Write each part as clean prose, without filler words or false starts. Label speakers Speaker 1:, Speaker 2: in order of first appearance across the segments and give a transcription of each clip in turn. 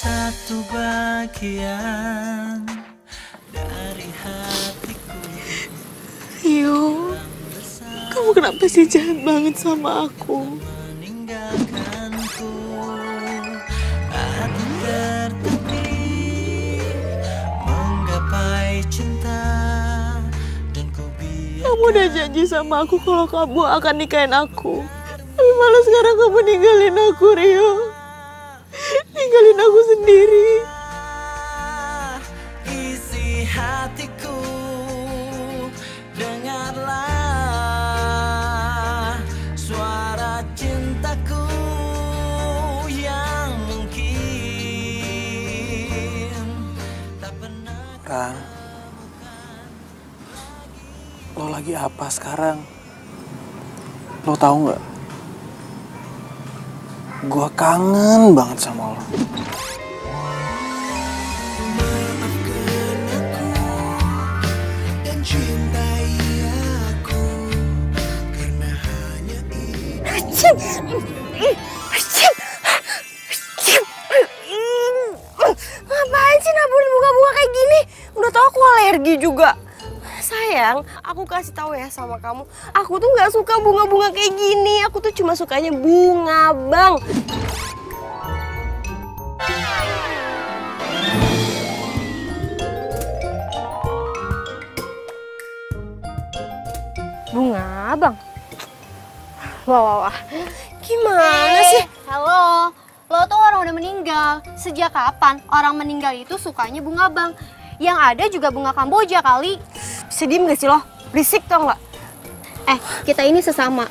Speaker 1: satu bagian dari hatiku.
Speaker 2: Rio, kamu kenapa sih jahat banget sama aku?
Speaker 1: Meninggalkanku, hati tertatih menggapai cinta, dan ku biarkan.
Speaker 2: Kamu udah janji sama aku kalau kamu akan nikahin aku. Tapi malah sekarang kamu ninggalin aku, Rio. Ninggalin aku sendiri.
Speaker 1: Isi hatiku, dengarlah suara cintaku yang mungkin tak pernah.
Speaker 3: Ran, lo lagi apa sekarang? Lo tahu nggak? Gua kangen banget sama lo.
Speaker 1: Maafkan aku dan cintai aku karena hanya itu.
Speaker 2: Ngapain sih nabur bunga-bunga kayak gini? Udah tau aku alergi juga. Sayang, aku kasih tahu ya sama kamu. Aku tuh nggak suka bunga-bunga kayak gini. Aku tuh cuma sukanya bunga, Bang. Bunga, Bang. Wah. Gimana sih?
Speaker 4: Halo, lo tuh orang udah meninggal. Sejak kapan orang meninggal itu sukanya bunga bang? Yang ada juga bunga Kamboja kali.
Speaker 2: Bisa diem gak sih lo? Berisik tau nggak?
Speaker 4: Kita ini sesama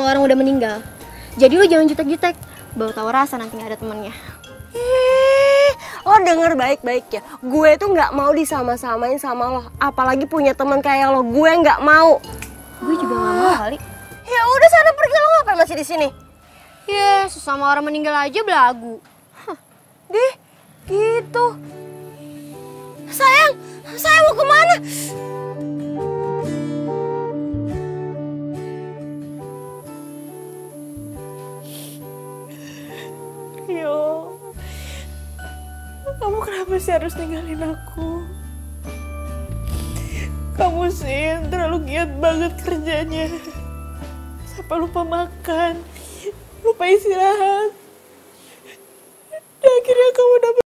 Speaker 4: orang udah meninggal. Jadi lo jangan jutek-jutek, baru tahu rasa nanti nggak ada temennya.
Speaker 2: Lo denger baik-baik ya. Gue tuh nggak mau disama-samain sama lo. Apalagi punya teman kayak lo. Gue nggak mau.
Speaker 4: Gue juga nggak mau kali.
Speaker 2: Ya udah sana pergi, lo ngapain masih di sini?
Speaker 4: Ya, sesama orang meninggal aja belagu.
Speaker 2: Dih, gitu. Sayang mau kemana? Rio, kamu kenapa sih harus ninggalin aku? Kamu sih terlalu giat banget kerjanya. Sampai lupa makan, lupa istirahat. Dan akhirnya kamu dapet.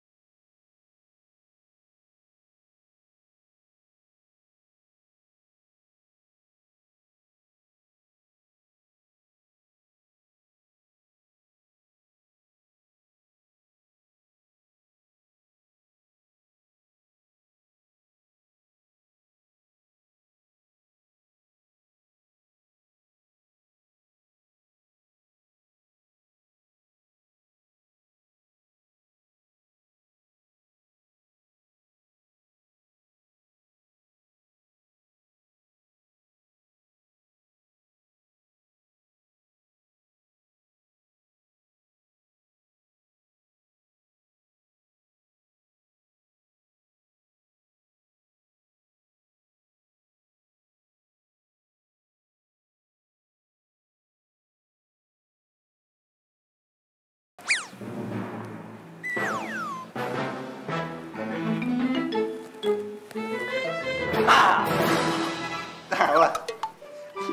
Speaker 5: Lah,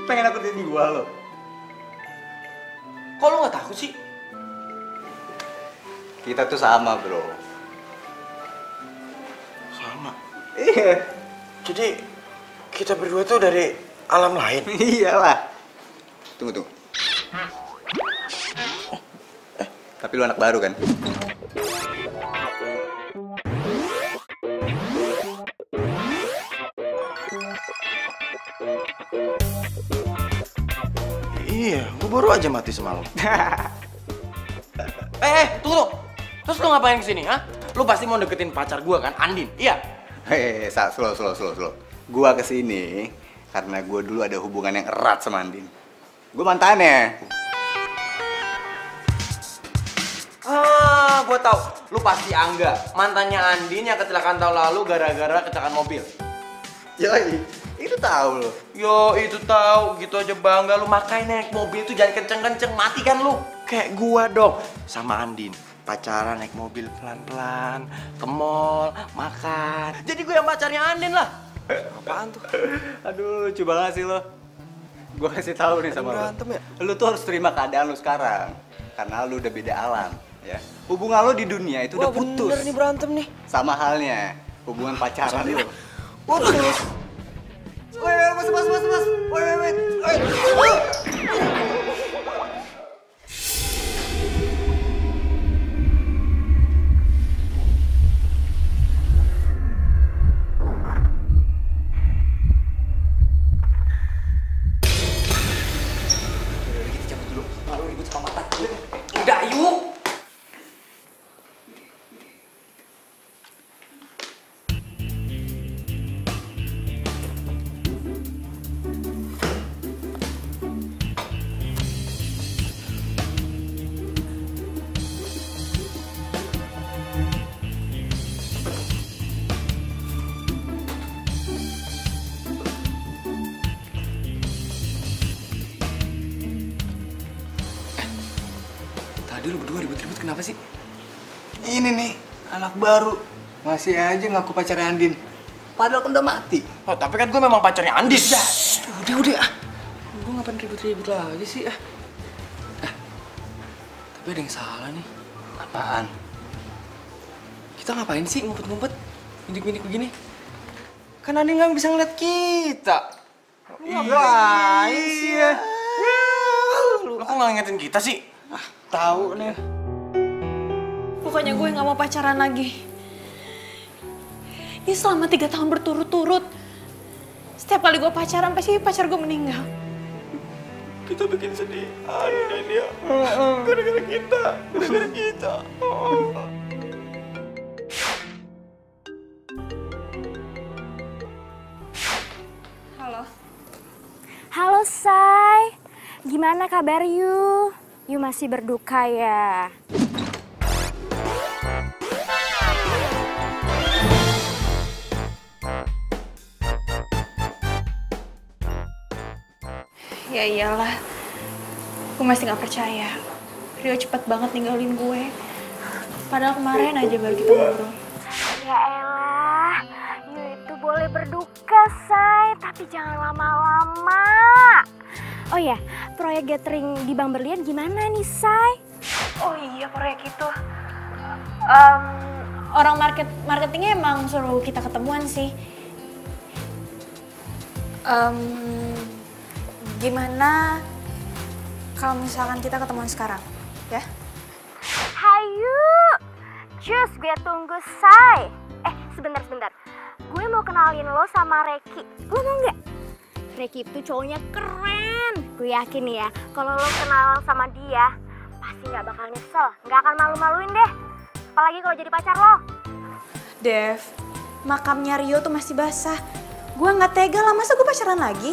Speaker 5: pengen aku jadi gua lo. Kok lo gak takut sih? Kita tuh sama, bro.
Speaker 3: Sama.
Speaker 5: Iya.
Speaker 3: Jadi kita berdua tuh dari alam lain.
Speaker 5: Iyalah. Tunggu. Tapi lu anak baru kan?
Speaker 3: Iya, gue baru aja mati semalam.
Speaker 6: Tunggu. Terus lu ngapain kesini, ha? Lu pasti mau deketin pacar gua kan, Andin? Iya?
Speaker 5: Slow. Gua kesini karena gua dulu ada hubungan yang erat sama Andin. Gua mantannya.
Speaker 6: Gua tahu. Lu pasti Angga, mantannya Andin yang kecelakaan tahun lalu gara-gara kecelakaan mobil.
Speaker 5: Yoi, itu tahu lo.
Speaker 6: Yo, itu tahu. Gitu aja bangga lu, makanya naik mobil itu jangan kenceng-kenceng, mati kan lu. Kayak gua dong sama Andin. pacaran naik mobil pelan-pelan, ke mall, makan. Jadi gue yang pacarnya Andin lah.
Speaker 3: Apaan tuh?
Speaker 5: Aduh, lucu banget sih lo. Gue kasih tahu nih sama
Speaker 3: berantem
Speaker 5: lo.
Speaker 3: ya?
Speaker 5: Lu tuh harus terima keadaan lu sekarang. Karena lu udah beda alam, ya. Hubungan lu di dunia itu udah putus.
Speaker 3: Bener nih berantem nih.
Speaker 5: Sama halnya hubungan pacaran lu.
Speaker 3: Putus.
Speaker 5: Woi, mas. Woi.
Speaker 6: Udah, yuk.
Speaker 3: Tadi lu berdua ribut-ribut kenapa sih?
Speaker 5: Ini nih, anak baru. Masih aja ngaku pacarnya Andin. Padahal kan udah mati.
Speaker 6: Oh, tapi kan gue memang pacarnya Andin.
Speaker 3: Udah ah. Gue ngapain ribut-ribut lagi sih ah? Tapi ada yang salah nih.
Speaker 5: Apaan?
Speaker 3: Kita ngapain sih ngumpet-ngumpet? Mindik-mindik begini?
Speaker 6: Kan Andin nggak bisa ngeliat kita.
Speaker 5: Ngapain sih ya?
Speaker 6: Lo kok nggak ngingetin kita sih?
Speaker 5: Tahu nih.
Speaker 7: Pokoknya gue nggak mau pacaran lagi. Ini selama 3 tahun berturut-turut. Setiap kali gue pacaran, pasti pacar gue meninggal.
Speaker 6: Kita bikin sedih Andin ya. Gara-gara kita.
Speaker 7: Halo.
Speaker 8: Halo Say, gimana kabar you? You masih berduka ya?
Speaker 7: Ya iyalah, gue masih gak percaya. Rio cepet banget ninggalin gue. Padahal kemarin aja baru kita ngobrol.
Speaker 8: Ya elah, you itu boleh berduka Say, tapi jangan lama-lama. Oh ya, proyek gathering di Bang Berlian gimana nih Say?
Speaker 7: Oh iya, proyek itu. Orang marketingnya emang suruh kita ketemuan sih. Gimana kalau misalkan kita ketemuan sekarang, ya?
Speaker 8: Hayu, cus gue tunggu Say. Sebentar. Gue mau kenalin lo sama Reki. Lo mau nggak? Reki itu cowoknya keren. Gue yakin ya, kalau lo kenal sama dia, pasti nggak bakal nyesel. Nggak akan malu-maluin deh. Apalagi kalau jadi pacar lo.
Speaker 7: Dev, makamnya Rio tuh masih basah. Gue nggak tega lah, masa gue pacaran lagi?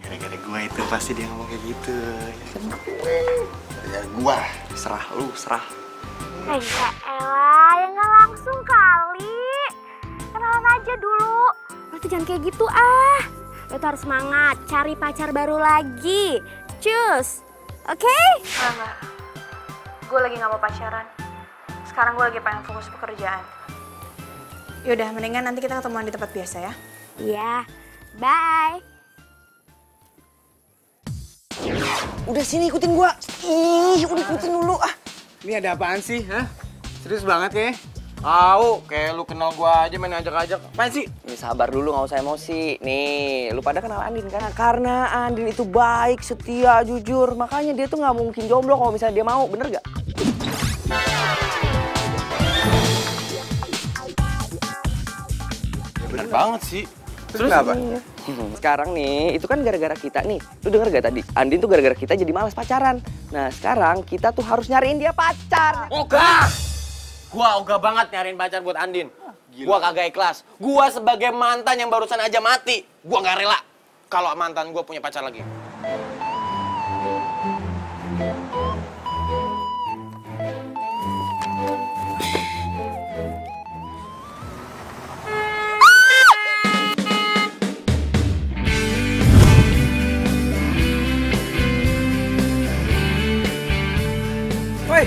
Speaker 5: Gara-gara gue itu pasti dia ngomong kayak gitu. Ya kan gara-gara gue. Serah lu, serah.
Speaker 8: Ya elah, ya nggak langsung kali. Kenalan aja dulu. Lo tuh jangan kayak gitu ah. Lo tuh harus semangat, cari pacar baru lagi. Cus, oke?
Speaker 7: Enggak. Gue lagi nggak mau pacaran. Sekarang gue lagi pengen fokus pekerjaan. Yaudah, mendingan nanti kita ketemuan di tempat biasa ya.
Speaker 8: Iya, bye.
Speaker 3: Udah sini ikutin gua. Udah ikutin dulu ah.
Speaker 5: Ini ada apaan sih, hah? Serius banget ya?
Speaker 6: Kayak lu kenal gua aja main ajak-ajak. Apaan sih?
Speaker 9: Nih sabar dulu, nggak usah emosi. Nih, lu pada kenal Andin kan? Karena Andin itu baik, setia, jujur. Makanya dia tuh nggak mungkin jomblo kalau misalnya dia mau, bener gak?
Speaker 6: Ya bener banget sih.
Speaker 5: Terus kenapa?
Speaker 9: Sekarang nih, itu kan gara-gara kita nih. Lu denger gak tadi? Andin tuh gara-gara kita jadi malas pacaran. Nah, sekarang kita tuh harus nyariin dia pacar.
Speaker 6: Ogah! Gua ogah banget nyariin pacar buat Andin. Gua kagak ikhlas. Gua sebagai mantan yang barusan aja mati, gua nggak rela kalau mantan gua punya pacar lagi.
Speaker 3: Woi,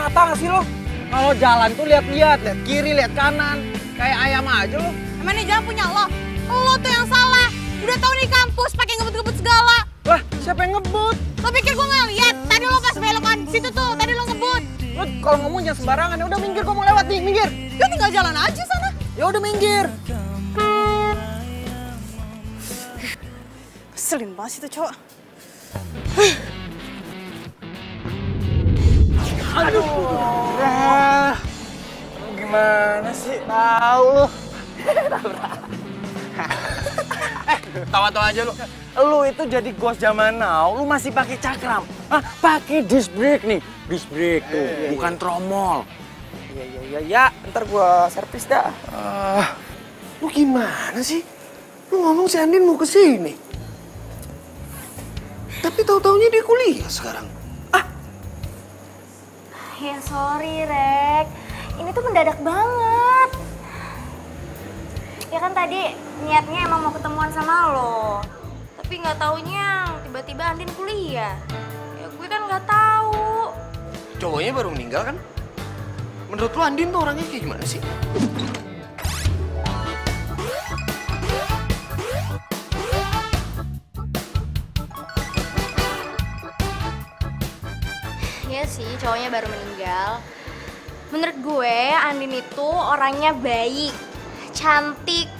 Speaker 6: mata nggak sih lo? Kalau jalan tuh lihat-lihat, lihat kiri, lihat kanan. Kayak ayam aja lo.
Speaker 7: Emang ini jalan punya lo? Lo tuh yang salah. Udah tahu nih kampus pakai ngebut-ngebut segala.
Speaker 6: Lah, siapa yang ngebut?
Speaker 7: Lo pikir gue nggak lihat? Tadi lo pas belokan situ tuh, tadi lo ngebut.
Speaker 6: Lo kalau ngomong jangan sembarangan. Ya udah minggir, gue mau lewat nih, minggir.
Speaker 7: Lo tinggal jalan aja sana.
Speaker 6: Ya udah minggir.
Speaker 7: Keselin banget sih tuh cowok.
Speaker 6: Aduh. Gimana sih? Tahu lu. Tawa-tawa aja lu. Lu itu jadi ghost zaman now, lu masih pakai cakram. Ah, pakai disc brake nih. Disc brake tuh, bukan tromol.
Speaker 9: Ya, ntar gua servis dah.
Speaker 10: Lu gimana sih? Lu ngomong si Andin mau ke sini. Tapi tahu-taunya dia kuliah sekarang.
Speaker 8: Ya sorry, Rek. Ini tuh mendadak banget. Ya kan tadi niatnya emang mau ketemuan sama lo. Tapi nggak taunya tiba-tiba Andin kuliah. Ya gue kan nggak tahu.
Speaker 10: Cowoknya baru meninggal kan? Menurut lu Andin tuh orangnya kayak gimana sih?
Speaker 8: Iya sih, cowoknya baru meninggal. Menurut gue, Andin itu orangnya baik, cantik,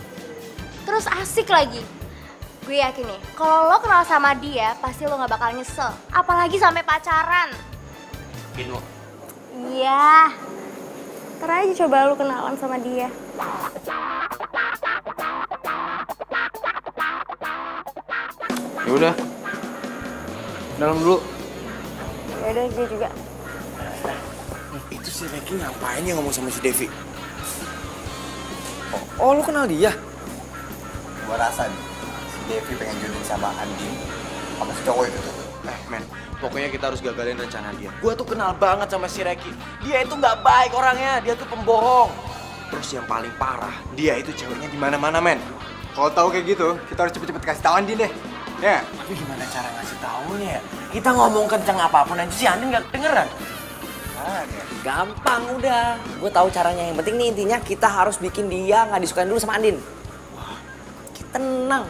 Speaker 8: terus asik lagi. Gue yakin nih, kalau lo kenal sama dia, pasti lo gak bakal nyesel. Apalagi sampai pacaran.
Speaker 10: Yakin lo?
Speaker 8: Iya. Ntar aja coba lo kenalan sama dia.
Speaker 10: Ya udah. Dalam dulu.
Speaker 8: Yaudah, gue juga.
Speaker 10: Itu si Reki ngapain ya ngomong sama si Devi?
Speaker 6: Oh, lu kenal dia?
Speaker 5: Gua rasa nih, si Devi pengen jodohin sama Andin sama si cowok itu tuh.
Speaker 6: Men, pokoknya kita harus gagalin rencana dia. Gua tuh kenal banget sama si Reki. Dia itu nggak baik orangnya, dia tuh pembohong. Terus yang paling parah, dia itu ceweknya di mana-mana, men.
Speaker 5: Kalau tahu kayak gitu, kita harus cepet-cepet kasih tahu Andin deh. Ya.
Speaker 6: Tapi gimana cara ngasih taunya ya? Kita ngomong kencang apapun aja si Andin nggak kedengeran.
Speaker 9: Gampang udah. Gue tahu caranya. Yang penting nih intinya kita harus bikin dia nggak disukain dulu sama Andin. Tenang.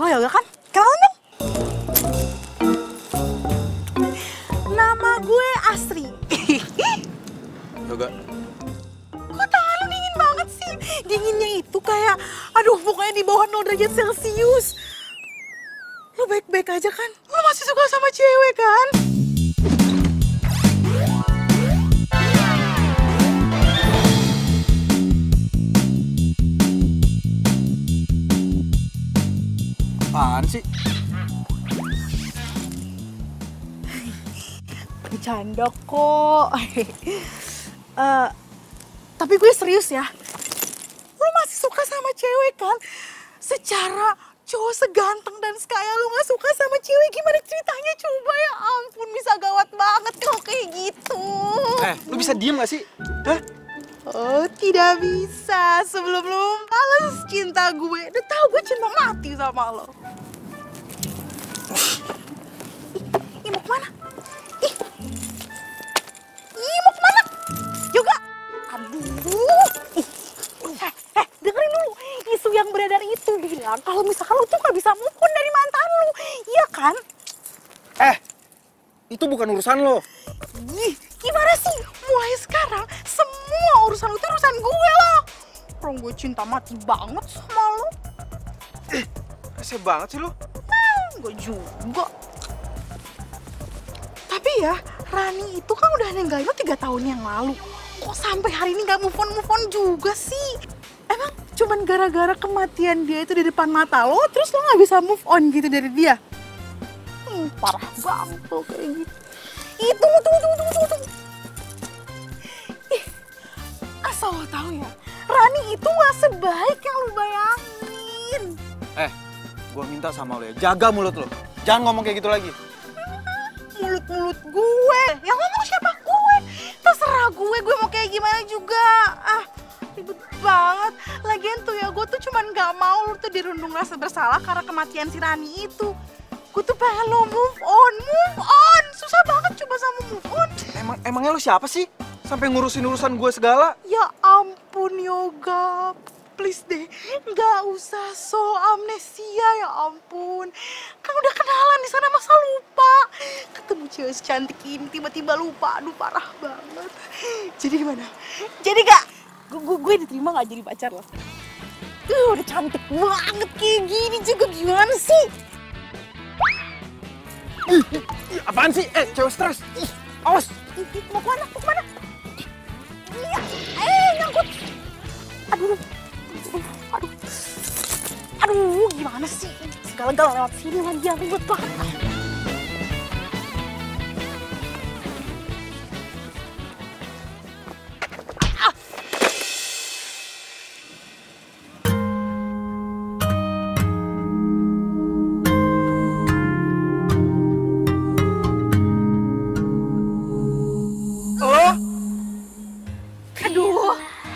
Speaker 7: Lo Yoga kan? Kenalan dong. Nama gue Asri.
Speaker 6: Yoga.
Speaker 7: Kok tangan lu dingin banget sih? Dinginnya itu kayak, aduh pokoknya di bawah 0 derajat Celcius. Lo baik-baik aja kan? Lo masih suka sama cewek kan?
Speaker 6: Apaan sih?
Speaker 7: Bercanda kok. Tapi gue serius ya. Lu masih suka sama cewek kan? Secara cowok seganteng dan sekaya lu gak suka sama cewek, gimana ceritanya coba? Ya ampun, bisa gawat banget kalau kayak gitu.
Speaker 6: Lu bisa diem gak sih? Hah?
Speaker 7: Oh, tidak bisa. Sebelum lu balas cinta gue, udah tahu gue cinta mati sama lo. Ih, mau kemana? Ih, mau kemana? Juga. Aduh. Dengerin dulu. Isu yang beredar itu bilang kalau misalkan lu tuh gak bisa move on dari mantan lu. Iya kan?
Speaker 6: Itu bukan urusan lo.
Speaker 7: Ih, gimana sih? Mulai sekarang semua urusan lu itu urusan gue loh. Orang gue cinta mati banget sama lu.
Speaker 6: Rese banget sih lu.
Speaker 7: Gue juga. Tapi ya, Rani itu kan udah ninggalin lu 3 tahun yang lalu. Kok sampai hari ini gak move on juga sih? Emang cuman gara-gara kematian dia itu di depan mata lo, terus lo gak bisa move on gitu dari dia? Parah banget lo kayak gitu. Ih, tunggu. Ih, asal lo tahu ya, Rani itu gak sebaik yang lo bayangin.
Speaker 6: Gua minta sama lo ya, jaga mulut lo. Jangan ngomong kayak gitu lagi.
Speaker 7: Mulut gue? Yang ngomong siapa? Gue? Terserah gue mau kayak gimana juga. Ribet banget. Lagian tuh ya, gue tuh cuman gak mau lu tuh dirundung rasa bersalah karena kematian si Rani itu. Gue tuh pengen lo move on. Susah banget coba sama move on.
Speaker 6: Emangnya lu siapa sih? Sampai ngurusin urusan gue segala?
Speaker 7: Ya ampun Yoga, please deh, nggak usah so amnesia, ya ampun. Kan udah kenalan di sana, masa lupa? Ketemu cewek secantik ini tiba-tiba lupa, aduh parah banget. Jadi gimana? Jadi gak? Gue diterima gak jadi pacar lo? Udah cantik banget kayak gini juga, gimana sih?
Speaker 6: Apaan sih? Cewek stres. Awas.
Speaker 7: Mau kemana? Iya, nyangkut. Aduh, gimana sih? Segala-gala lewat sini lagi, yang ribet banget.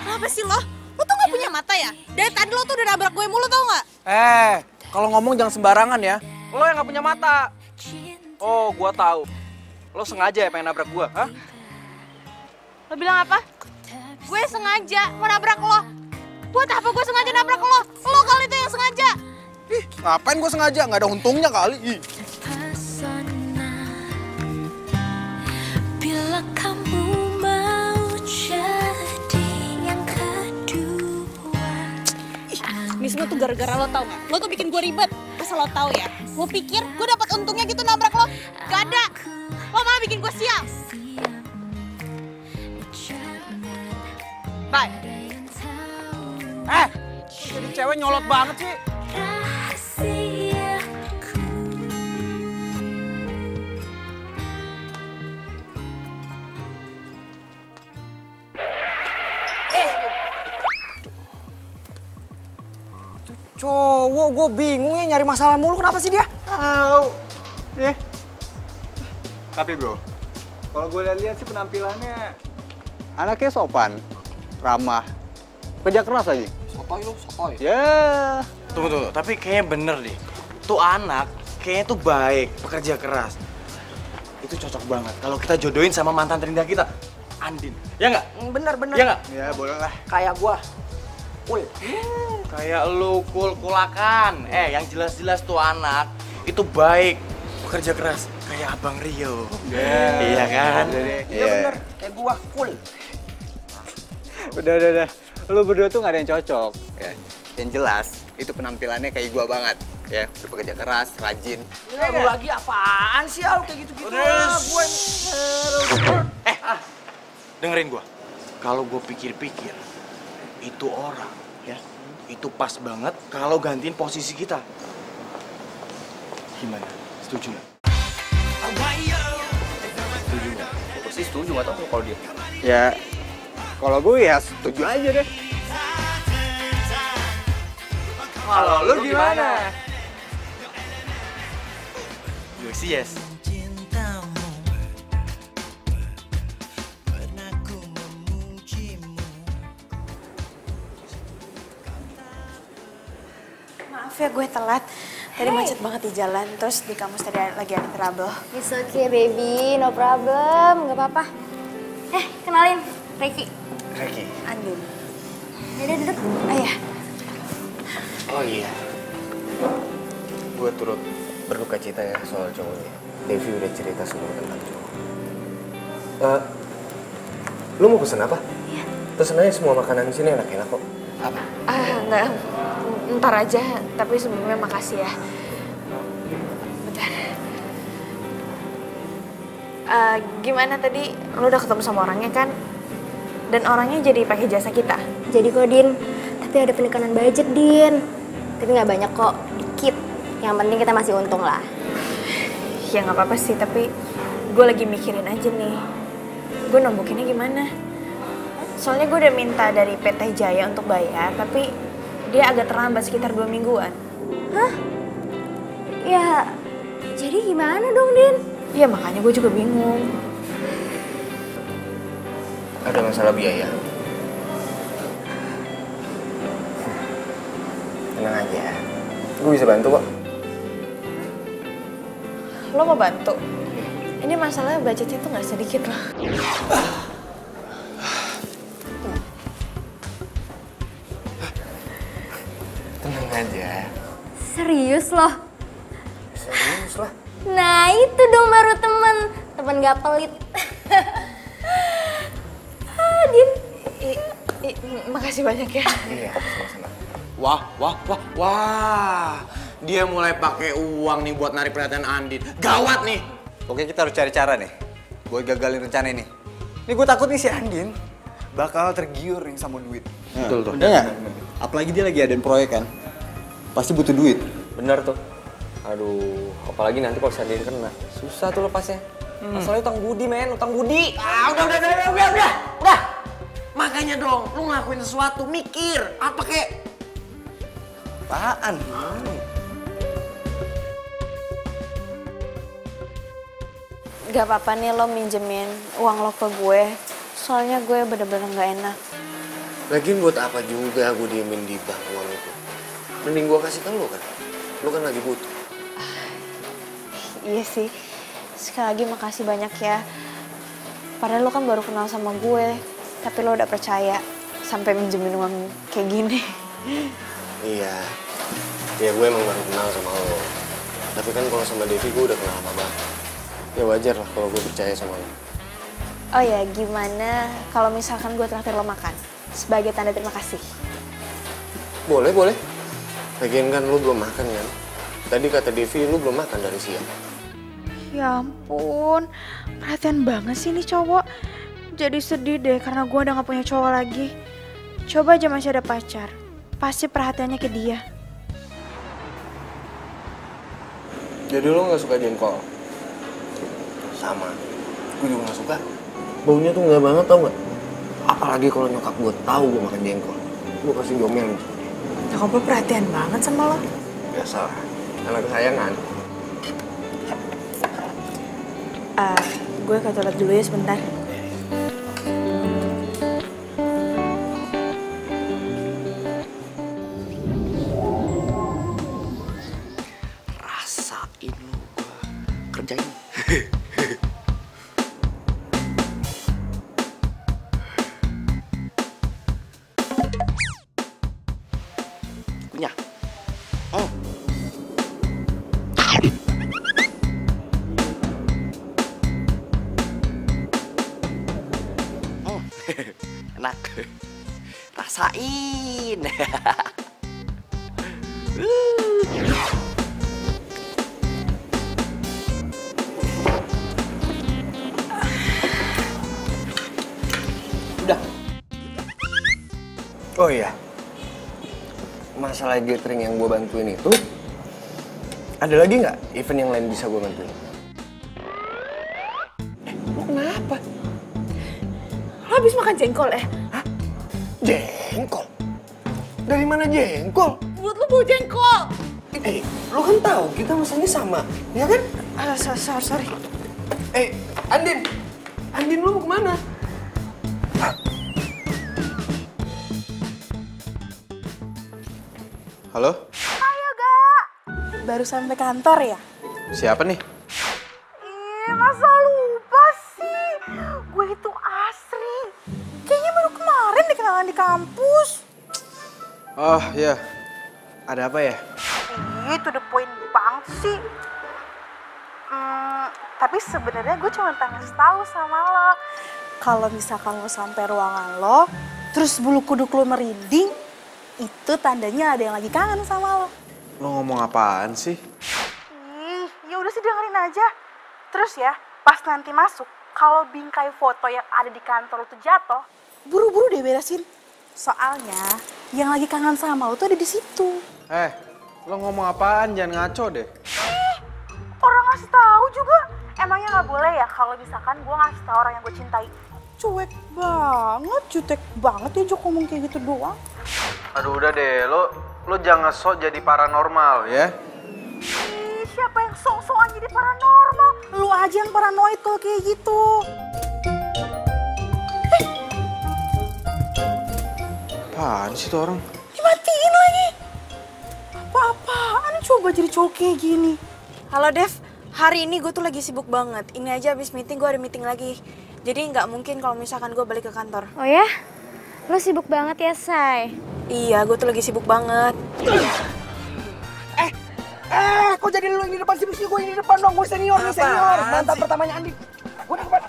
Speaker 7: Kenapa sih lo? Lo tuh gak punya mata ya? Dari tadi lo tuh udah nabrak gue mulu, tau gak?
Speaker 6: Kalau ngomong jangan sembarangan ya. Lo yang gak punya mata. Oh, gua tahu. Lo sengaja ya pengen nabrak gua, hah?
Speaker 4: Lo bilang apa? Gue sengaja mau nabrak lo. Buat apa gue sengaja nabrak lo? Lo kali itu yang sengaja.
Speaker 6: Ngapain gua sengaja? Nggak ada untungnya kali.
Speaker 1: Bila kamu mau jadi yang kedua.
Speaker 7: Ini semua tuh gara-gara lo, tau gak? Lo tuh bikin gue ribet. Asal lo tau ya, lo pikir gue dapat untungnya gitu nabrak lo? Gak ada. Lo malah bikin gue sial. Bye.
Speaker 6: Jadi cewek nyolot banget sih.
Speaker 9: Cowok, gue bingung ya nyari masalah mulu, kenapa sih dia?
Speaker 5: Tapi bro, kalau gue lihat sih penampilannya anaknya sopan, ramah, kerja keras lagi.
Speaker 9: Sotoy.
Speaker 5: Ya.
Speaker 6: Tunggu, tapi kayaknya bener deh. Tuh anak kayaknya tuh baik, pekerja keras. Itu cocok banget kalau kita jodohin sama mantan terindah kita, Andin. Ya nggak?
Speaker 9: Bener.
Speaker 6: Ya nggak?
Speaker 5: Ya boleh lah.
Speaker 9: Kayak gua. Cool.
Speaker 6: Kayak lu kulakan. Yang jelas-jelas tuh anak itu baik, pekerja keras. Kayak Abang Rio. Iya kan?
Speaker 9: Iya bener, kayak gua. Cool.
Speaker 5: Udah. Lu berdua tuh gak ada yang cocok. Ya. Yang jelas, itu penampilannya kayak gua banget. Ya, bekerja keras, rajin.
Speaker 9: Ya, lu lagi apaan sih, Al? Kayak gitu-gitu.
Speaker 6: Dengerin gua. Kalau gua pikir-pikir, itu orang, ya, itu pas banget kalau gantiin posisi kita. Gimana? Setuju nggak?
Speaker 9: Setuju nggak? Gue sih setuju, nggak tahu kalau dia.
Speaker 5: Ya, Kalau gue ya setuju aja deh.
Speaker 6: Kalau lu gimana? Gue sih yes.
Speaker 11: Maaf ya gue telat. Tadi macet banget di jalan, terus di kampus tadi lagi ada trouble.
Speaker 8: It's okay baby, no problem, gak apa-apa. Kenalin, Reiki.
Speaker 6: Reiki.
Speaker 11: Andin.
Speaker 8: Yaudah duduk.
Speaker 11: Ayah.
Speaker 10: Oh iya. Gue turut berduka cita ya soal cowoknya. Devi udah cerita semua tentang cowok. Lu mau pesen apa?
Speaker 11: Iya.
Speaker 10: Pesen aja semua makanan di sini enak-enak kok. Apa?
Speaker 11: Enggak. Ntar aja, tapi sebelumnya makasih ya. Bentar. Gimana tadi? Lu udah ketemu sama orangnya kan? Dan orangnya jadi pakai jasa kita?
Speaker 8: Jadi kok Din, tapi ada penekanan budget Din. Tapi nggak banyak kok, dikit. Yang penting kita masih untung lah.
Speaker 11: Ya nggak apa-apa sih, tapi gue lagi mikirin aja nih. Gue nombokinnya gimana? Soalnya gue udah minta dari PT Jaya untuk bayar, tapi dia agak terlambat sekitar 2 mingguan.
Speaker 8: Hah? Ya, jadi gimana dong Din?
Speaker 11: Ya makanya gue juga bingung.
Speaker 10: Ada masalah biaya. Tenang aja, gue bisa bantu kok.
Speaker 11: Lo mau bantu? Ini masalahnya budgetnya tuh nggak sedikit loh.
Speaker 10: Tenang aja.
Speaker 8: Serius loh?
Speaker 10: Serius lah.
Speaker 8: Nah itu dong baru temen gak pelit. Din.
Speaker 11: Makasih banyak ya.
Speaker 10: Iya, sama-sama.
Speaker 6: Wah. Dia mulai pakai uang nih buat narik perhatian Andin. Gawat nih.
Speaker 5: Oke, kita harus cari cara nih buat gagalin rencana ini. Ini gue takut nih si Andin bakal tergiur yang sama duit.
Speaker 10: Betul tuh.
Speaker 5: Bener. Apalagi dia lagi adain proyek kan. Pasti butuh duit.
Speaker 9: Bener tuh. Aduh, apalagi nanti kalau Andin kena. Susah tuh lepasnya. Masalahnya utang budi, men. Utang budi.
Speaker 6: Udah. Makanya dong, lu ngelakuin sesuatu, mikir. Apa kek?
Speaker 5: Apaan?
Speaker 11: Gak apa-apa nih lo minjemin uang lo ke gue. Soalnya gue bener-bener gak enak.
Speaker 10: Lagian buat apa juga gue diemin di bank uang itu? Mending gue kasih ke lo kan. Lo kan lagi butuh.
Speaker 11: Iya sih. Sekali lagi makasih banyak ya. Padahal lo kan baru kenal sama gue. Tapi lo udah percaya sampai minjemin uang kayak gini.
Speaker 10: Iya. Ya gue emang baru kenal sama lo. Tapi kan kalau sama Devi gue udah kenal lama banget. Ya wajar lah kalau gue percaya sama lo.
Speaker 11: Oh ya, gimana kalau misalkan gue traktir lo makan? Sebagai tanda terima kasih.
Speaker 10: Boleh. Lagian kan lo belum makan kan? Tadi kata Devi lo belum makan dari siang.
Speaker 7: Ya ampun, perhatian banget sih nih cowok. Jadi sedih deh karena gue udah gak punya cowok lagi. Coba aja masih ada pacar, pasti perhatiannya ke dia.
Speaker 10: Jadi lo gak suka jengkol? Sama, gue juga gak suka. Baunya tuh gak banget tau gak? Apalagi kalau nyokap gue tahu gue makan jengkol. Gue pasti diomelin.
Speaker 11: Nyokap lo perhatian banget sama lo.
Speaker 10: Biasalah, anak kesayangan.
Speaker 11: Gue ke toilet dulu ya sebentar.
Speaker 6: Rasain lu gua kerjain. Punya. Oh. Enak. Rasain. Udah.
Speaker 10: Oh iya, masalah gathering yang gue bantuin itu, ada lagi nggak event yang lain bisa gue bantuin? Lo kenapa?
Speaker 7: Lo
Speaker 11: Lo habis makan jengkol ya?
Speaker 10: Jengkol? Dari mana jengkol?
Speaker 11: Mulut lo bau jengkol.
Speaker 10: Lo kan tahu kita mesennya sama, ya kan?
Speaker 11: Sorry.
Speaker 10: Andin! Andin lu mau kemana?
Speaker 6: Halo?
Speaker 7: Ayo, Gak. Baru sampai kantor ya?
Speaker 6: Siapa nih?
Speaker 7: Masa lupa sih? Gue itu Asri. Kayaknya baru kemarin dikenalan di kampus.
Speaker 6: Oh, iya. Ada apa ya?
Speaker 7: To the point banget sih. Tapi sebenarnya gue cuma pengen ngasih tahu sama lo. Kalau misalkan lo sampai ruangan lo, terus bulu kuduk lo merinding, itu tandanya ada yang lagi kangen sama lo.
Speaker 6: Lo ngomong apaan sih?
Speaker 7: Ya udah sih dengerin aja. Terus ya, pas nanti masuk, kalau bingkai foto yang ada di kantor lo tuh jatuh, buru-buru deh beresin. Soalnya yang lagi kangen sama lo tuh ada di situ.
Speaker 6: Lo ngomong apaan? Jangan ngaco deh.
Speaker 7: Orang ngasih tahu juga. Emangnya nggak boleh ya kalau misalkan gue ngasih tahu orang yang gue cintai? Cuek banget, jutek banget ya Jok ngomong kayak gitu doang.
Speaker 6: Aduh udah deh, lo jangan sok jadi paranormal ya.
Speaker 7: Siapa yang sok-sokan jadi paranormal? Lu aja yang paranoid kalau kayak gitu.
Speaker 6: Apaan sih tuh orang?
Speaker 7: Dimatiin lagi. Apa-apaan coba jadi cowok kayak gini.
Speaker 11: Halo Dev, hari ini gue tuh lagi sibuk banget. Ini aja abis meeting gue ada meeting lagi. Jadi nggak mungkin kalau misalkan gue balik ke kantor.
Speaker 8: Oh ya? Lo sibuk banget ya, Say?
Speaker 11: Iya, gue tuh lagi sibuk banget.
Speaker 10: Kok jadi lu yang di depan sih? Mesti gue yang di depan dong. Gue senior nih, senior. Mantan pertamanya Andin. Gue di depan.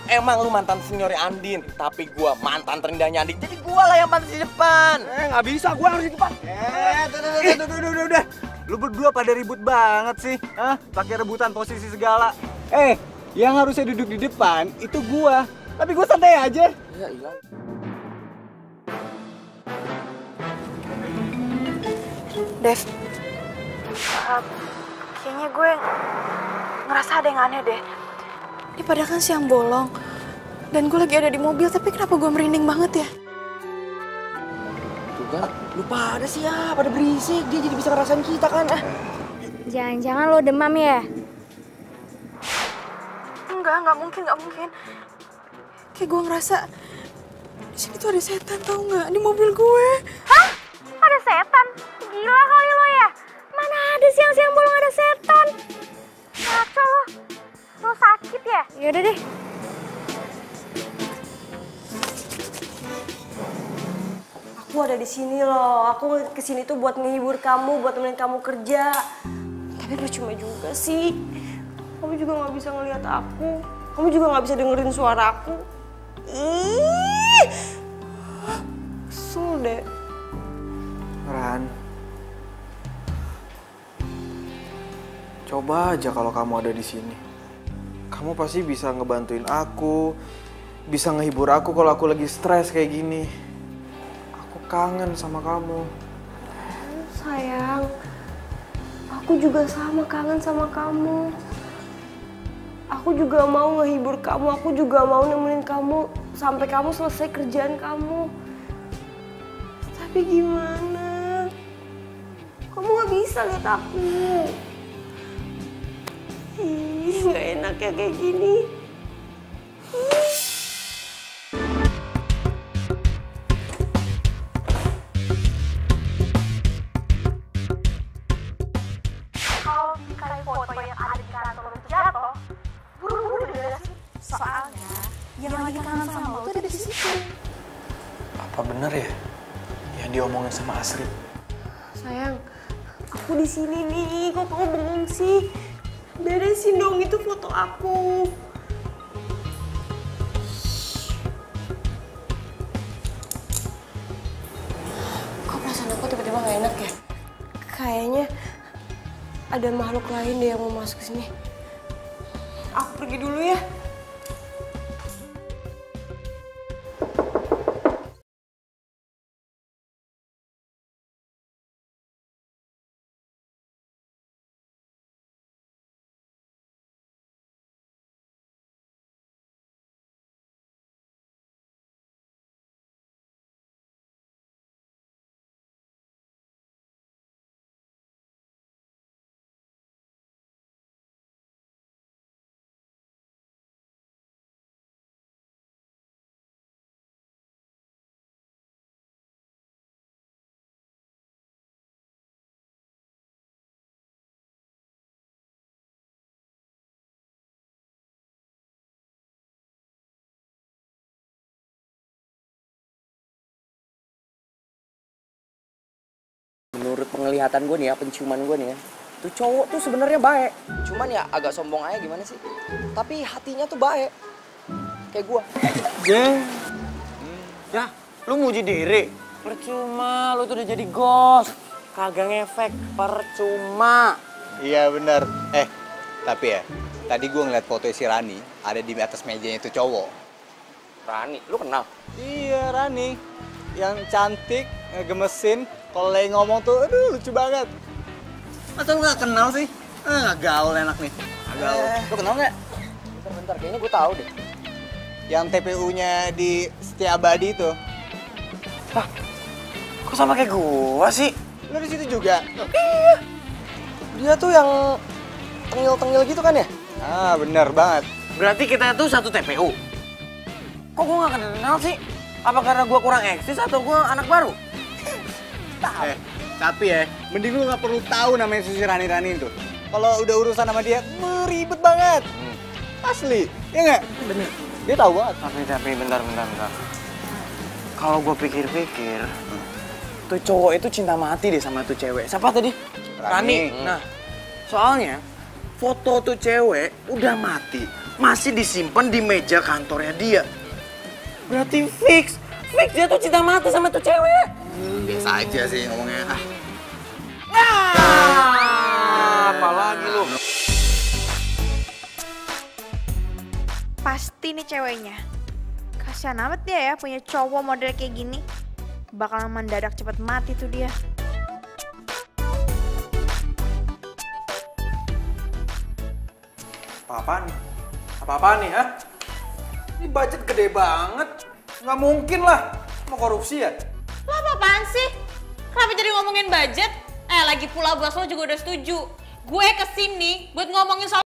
Speaker 6: Emang lu mantan seniornya Andin, tapi gua mantan terindahnya Andin. Jadi gua lah yang pantas di depan.
Speaker 10: Nggak bisa, gue harus di depan.
Speaker 5: Udah. Lu berdua pada ribut banget sih. Pakai rebutan posisi segala. Yang harusnya duduk di depan itu gua. Tapi gua santai aja.
Speaker 10: Ya ilah.
Speaker 11: Dev, kayaknya gue ngerasa ada yang aneh deh. Ini padahal kan siang bolong. Dan gue lagi ada di mobil, tapi kenapa gue merinding banget ya?
Speaker 10: Tuh kan, lu pada sih ya, pada berisik. Dia jadi bisa ngerasain kita kan.
Speaker 8: Jangan-jangan lo demam ya?
Speaker 11: Enggak mungkin. Kayak gue ngerasa di sini tuh ada setan, tau nggak? Di mobil gue.
Speaker 8: Hah? Ada setan? Gila kali lo ya? Mana ada siang-siang bolong ada setan? Ngaco lo. Lo sakit ya? Yaudah deh.
Speaker 2: Aku ada di sini loh. Aku kesini tuh buat menghibur kamu, buat temenin kamu kerja. Tapi percuma juga sih. Kamu juga nggak bisa ngelihat aku. Kamu juga nggak bisa dengerin suara aku. Ih, kesel deh.
Speaker 3: Ran, coba aja kalau kamu ada di sini. Kamu pasti bisa ngebantuin aku, bisa ngehibur aku kalau aku lagi stres kayak gini. Aku kangen sama kamu.
Speaker 2: Sayang, aku juga sama kangen sama kamu. Aku juga mau ngehibur kamu, aku juga mau nemenin kamu sampai kamu selesai kerjaan kamu. Tapi gimana? Kamu gak bisa lihat aku. Gak enak ya kayak gini.
Speaker 7: Kalau bingkai foto yang ada di kantor lo tuh jatuh, buru-buru deh beresin. Soalnya yang lagi kangen sama lo tuh ada di situ.
Speaker 3: Apa bener ya yang diomongin sama Asri?
Speaker 2: Sayang, aku di sini nih. Kok kamu bengong sih? Beresin dong itu foto aku. Kok perasaan aku tiba-tiba gak enak ya? Kayaknya ada makhluk lain deh yang mau masuk ke sini. Aku pergi dulu ya.
Speaker 9: penglihatan gue nih ya, penciuman gue nih ya, tuh cowok tuh sebenarnya baik. Cuman ya agak sombong aja gimana sih. Tapi hatinya tuh baik. Kayak gue.
Speaker 3: Jeng. Ya, lu muji diri.
Speaker 9: Percuma, lu tuh udah jadi ghost. Kagak ngefek, percuma.
Speaker 5: Iya bener. Tapi ya, tadi gue ngeliat foto si Rani ada di atas mejanya itu cowok.
Speaker 9: Rani, lu kenal?
Speaker 5: Iya, Rani. Yang cantik, ngegemesin, kalau lagi ngomong tuh, aduh lucu banget. Masa lu gak kenal sih? Gak gaul enak nih. Gak gaul. Lu kenal gak?
Speaker 9: Bentar, kayaknya gue tahu deh.
Speaker 5: Yang TPU-nya di Setiabadi itu.
Speaker 3: Hah? Kok sama kayak gua sih?
Speaker 5: Lu di situ juga?
Speaker 9: Iya. Dia tuh yang tengil-tengil gitu kan ya?
Speaker 5: Ah, bener banget.
Speaker 3: Berarti kita tuh satu TPU. Kok gua gak kenal sih? Apa karena gua kurang eksis atau gua anak baru?
Speaker 5: Tapi ya, mending lu gak perlu tahu namanya si Rani itu. Kalau udah urusan sama dia, ribet banget. Asli, ya nggak?
Speaker 3: Bener.
Speaker 5: Dia tahu banget.
Speaker 3: Tapi bentar. Kalau gua pikir-pikir, tuh cowok itu cinta mati deh sama tuh cewek. Siapa tadi? Rani. Nah, soalnya foto tuh cewek udah mati, masih disimpan di meja kantornya dia. Berarti fix dia tuh cinta mati sama tuh cewek.
Speaker 5: Biasa aja sih ngomongnya.
Speaker 3: Apalagi lu?
Speaker 11: Pasti nih ceweknya. Kasian amat dia ya punya cowok model kayak gini. Bakalan mendadak cepet mati tuh dia.
Speaker 3: Apa-apaan nih, ha? Ini budget gede banget. Nggak mungkin lah. Mau korupsi ya?
Speaker 7: Lo apa-apaan sih? Kenapa jadi ngomongin budget? Lagi pula bos lo juga udah setuju. Gue kesini buat ngomongin soal...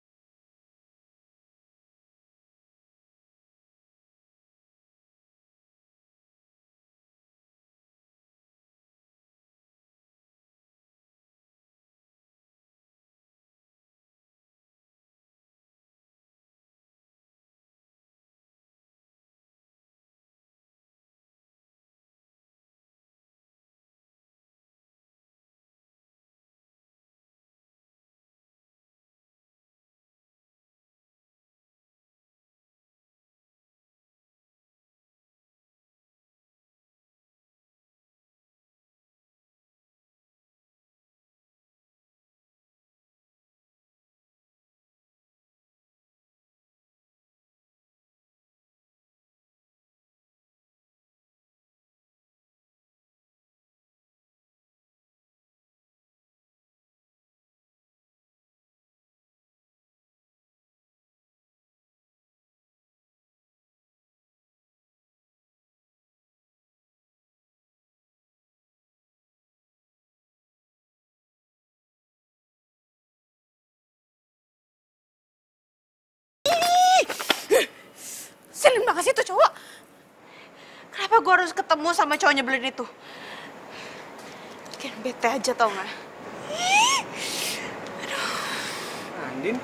Speaker 7: Selin banget sih tuh cowok. Kenapa gue harus ketemu sama cowok nyebelin itu? Bikin bete aja tau gak?
Speaker 3: Andin?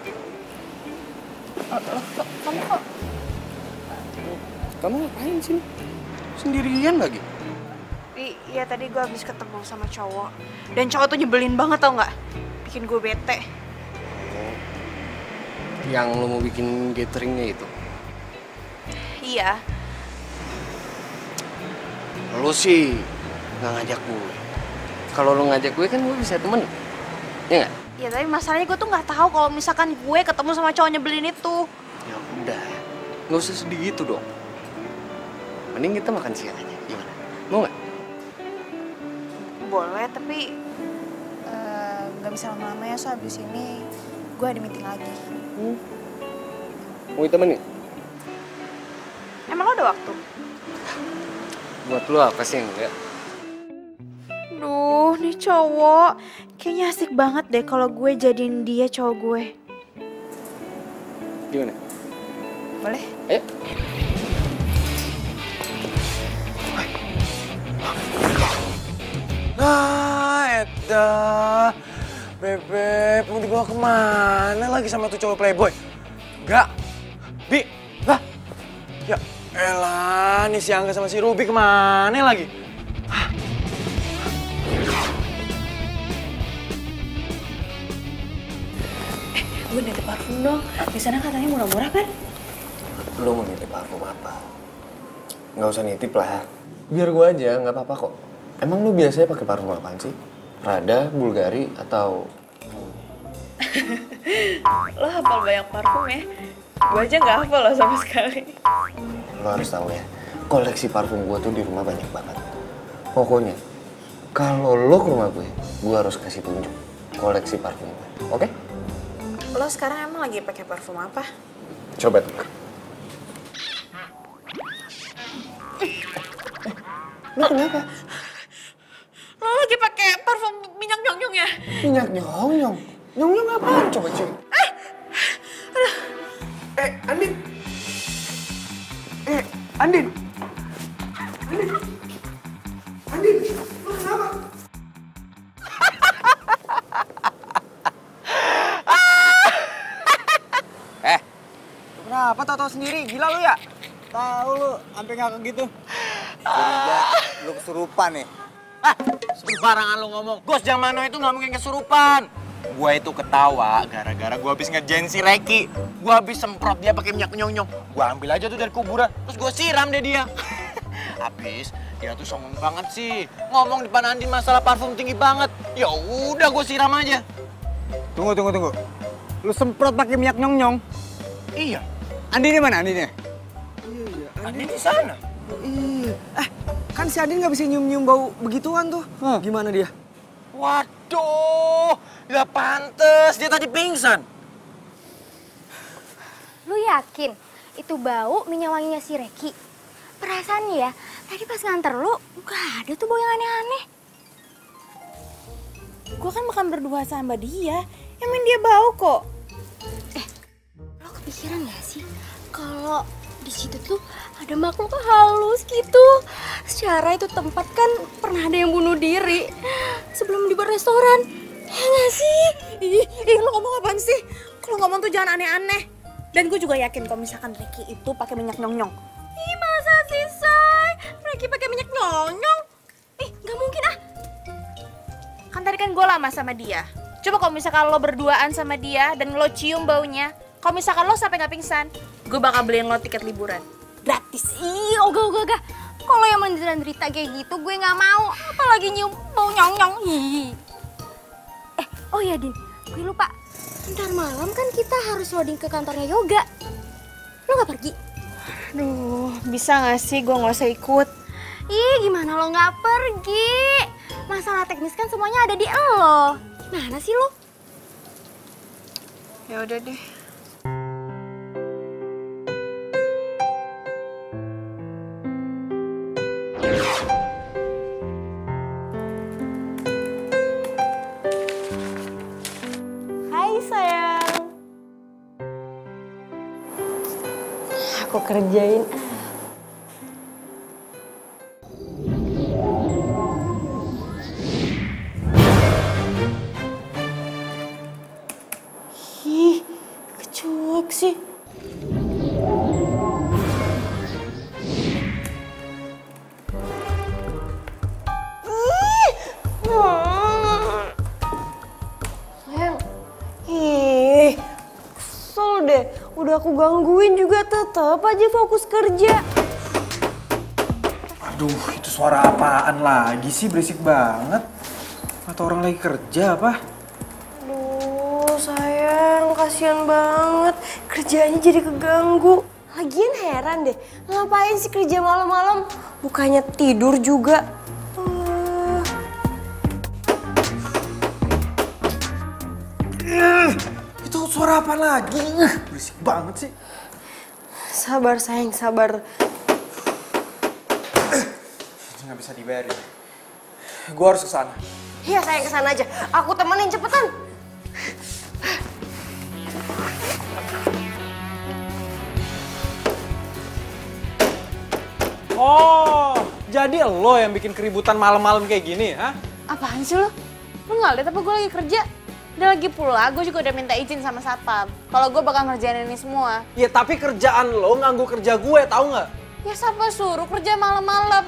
Speaker 9: Kamu ngapain sih?
Speaker 3: Sendirian lagi?
Speaker 11: Iya tadi gue habis ketemu sama cowok. Dan cowok tuh nyebelin banget tau gak? Bikin gue bete.
Speaker 10: Yang lo mau bikin gatheringnya itu?
Speaker 11: Iya.
Speaker 10: Lo sih nggak ngajak gue. Kalau lo ngajak gue kan gue bisa temen. Ya nggak?
Speaker 11: Ya tapi masalahnya gue tuh nggak tahu kalau misalkan gue ketemu sama cowok nyebelin itu.
Speaker 10: Ya udah, nggak usah sedih gitu dong. Mending kita makan siang aja, gimana? Mau nggak?
Speaker 11: Boleh, tapi nggak bisa lama-lama ya, so abis ini gue ada meeting lagi.
Speaker 10: Mau ditemenin?
Speaker 11: Emang lo ada waktu?
Speaker 10: Buat lo apa sih enggak?
Speaker 11: Duh, nih cowok kayaknya asik banget deh kalau gue jadiin dia cowok gue.
Speaker 10: Gimana?
Speaker 11: Boleh?
Speaker 10: Ayo.
Speaker 3: Nah, edah. Bebek, mau dibawa kemana lagi sama tuh cowok playboy? Enggak. Bi, lah. Ya elah, nih si Angga sama si Ruby kemana lagi?
Speaker 11: gue nitip parfum dong. Di sana katanya murah-murah kan?
Speaker 10: Lu mau nitip parfum apa? Nggak usah nitip lah. Biar gue aja, nggak apa-apa kok. Emang lu biasanya pakai parfum apaan sih? Prada, Bulgari, atau...
Speaker 11: Lo hafal banyak parfum ya? Gue aja nggak hafal lo sama sekali.
Speaker 10: Lo harus tahu ya, koleksi parfum gue tuh di rumah banyak banget. Pokoknya, kalau lo ke rumah gue harus kasih tunjuk koleksi parfum gue, oke?
Speaker 11: Lo sekarang emang lagi pakai parfum apa?
Speaker 10: Coba tuh. Lo kenapa?
Speaker 11: Lo lagi pakai parfum minyak nyong-nyong ya?
Speaker 10: Minyak nyong-nyong? Nyong-nyong apaan? Coba cium. Andin! Andin! Andin! Andin! Lo kenapa?
Speaker 3: Kenapa tau-tau sendiri? Gila lu ya?
Speaker 5: Tahu lu, sampai ngakak gitu. Curiga lu kesurupan nih.
Speaker 3: Sembarangan lu ngomong. Gos Jamano itu nggak mungkin kesurupan. Gua itu ketawa gara-gara gua habis ngerjain si Reki. Gua habis semprot dia pakai minyak nyong-nyong. Gua ambil aja tuh dari kuburan, terus gua siram deh dia. Habis dia tuh songong banget sih. Ngomong depan Andin masalah parfum tinggi banget. Ya udah gua siram aja.
Speaker 5: Tunggu. Lu semprot pakai minyak nyong-nyong?
Speaker 3: Iya.
Speaker 5: Andinnya mana Andinnya?
Speaker 3: Andin di sana.
Speaker 10: Iya. Kan si Andin nggak bisa nyium-nyium bau begituan tuh. Gimana dia?
Speaker 3: Waduh, ya pantes dia tadi pingsan.
Speaker 8: Lu yakin itu bau minyak wanginya si Reki? Perasaan ya, tadi pas nganter lu gak ada tuh bau yang aneh-aneh.
Speaker 11: Gue kan makan berdua sama dia, emang dia bau kok.
Speaker 8: Lo kepikiran gak sih kalau di situ tuh ada makhluk halus gitu? Secara itu tempat kan pernah ada yang bunuh diri sebelum dibuat restoran. Ya gak sih?
Speaker 11: Ih, lo ngomong apaan sih? Kalau ngomong tuh jangan aneh-aneh. Dan gue juga yakin kalau misalkan Reki itu pakai minyak nyong-nyong.
Speaker 8: Ih, masa sih, Say? Reki pakai minyak nyong-nyong? Ih, gak mungkin ah.
Speaker 11: Kan tadi kan gue lama sama dia. Coba kalau misalkan lo berduaan sama dia dan lo cium baunya, kalau misalkan lo sampai nggak pingsan, gue bakal beliin lo tiket liburan.
Speaker 8: Gratis. Ih, ogah. Kalau yang menderita kayak gitu gue nggak mau. Apalagi nyium bau nyong-nyong. Ih. Oh ya, Din. Gue lupa. Ntar malam kan kita harus loading ke kantornya Yoga. Lo nggak pergi?
Speaker 11: Aduh, bisa nggak sih gue nggak usah ikut?
Speaker 8: Ih, gimana lo nggak pergi? Masalah teknis kan semuanya ada di lo. Mana sih lo?
Speaker 11: Ya udah deh.
Speaker 2: Hai sayang. Aku kerjain. Ih, kecuek sih. Sayang. Ih, kesel deh. Udah aku gangguin juga tetep aja fokus kerja.
Speaker 3: Aduh, itu suara apaan lagi sih? Berisik banget. Atau orang lagi kerja apa?
Speaker 2: Aduh, sayang, kasihan banget. Kerjanya jadi keganggu. Lagian heran deh, ngapain sih kerja malam-malam? Bukannya tidur juga.
Speaker 3: Itu suara apa lagi? Berisik banget sih.
Speaker 2: Sabar sayang, sabar.
Speaker 3: Nggak bisa dibiarin. Gue harus ke sana.
Speaker 2: Iya sayang, kesana aja. Aku temenin, cepetan.
Speaker 3: Oh, jadi lo yang bikin keributan malam-malam kayak gini, ha?
Speaker 11: Apaan sih lo? Lo nggak liat apa gue lagi kerja? Dan lagi pula gue juga udah minta izin sama satpam. Kalau gue bakal ngerjain ini semua.
Speaker 3: Ya tapi kerjaan lo nganggu kerja gue, tahu nggak?
Speaker 11: Ya siapa suruh kerja malam-malam?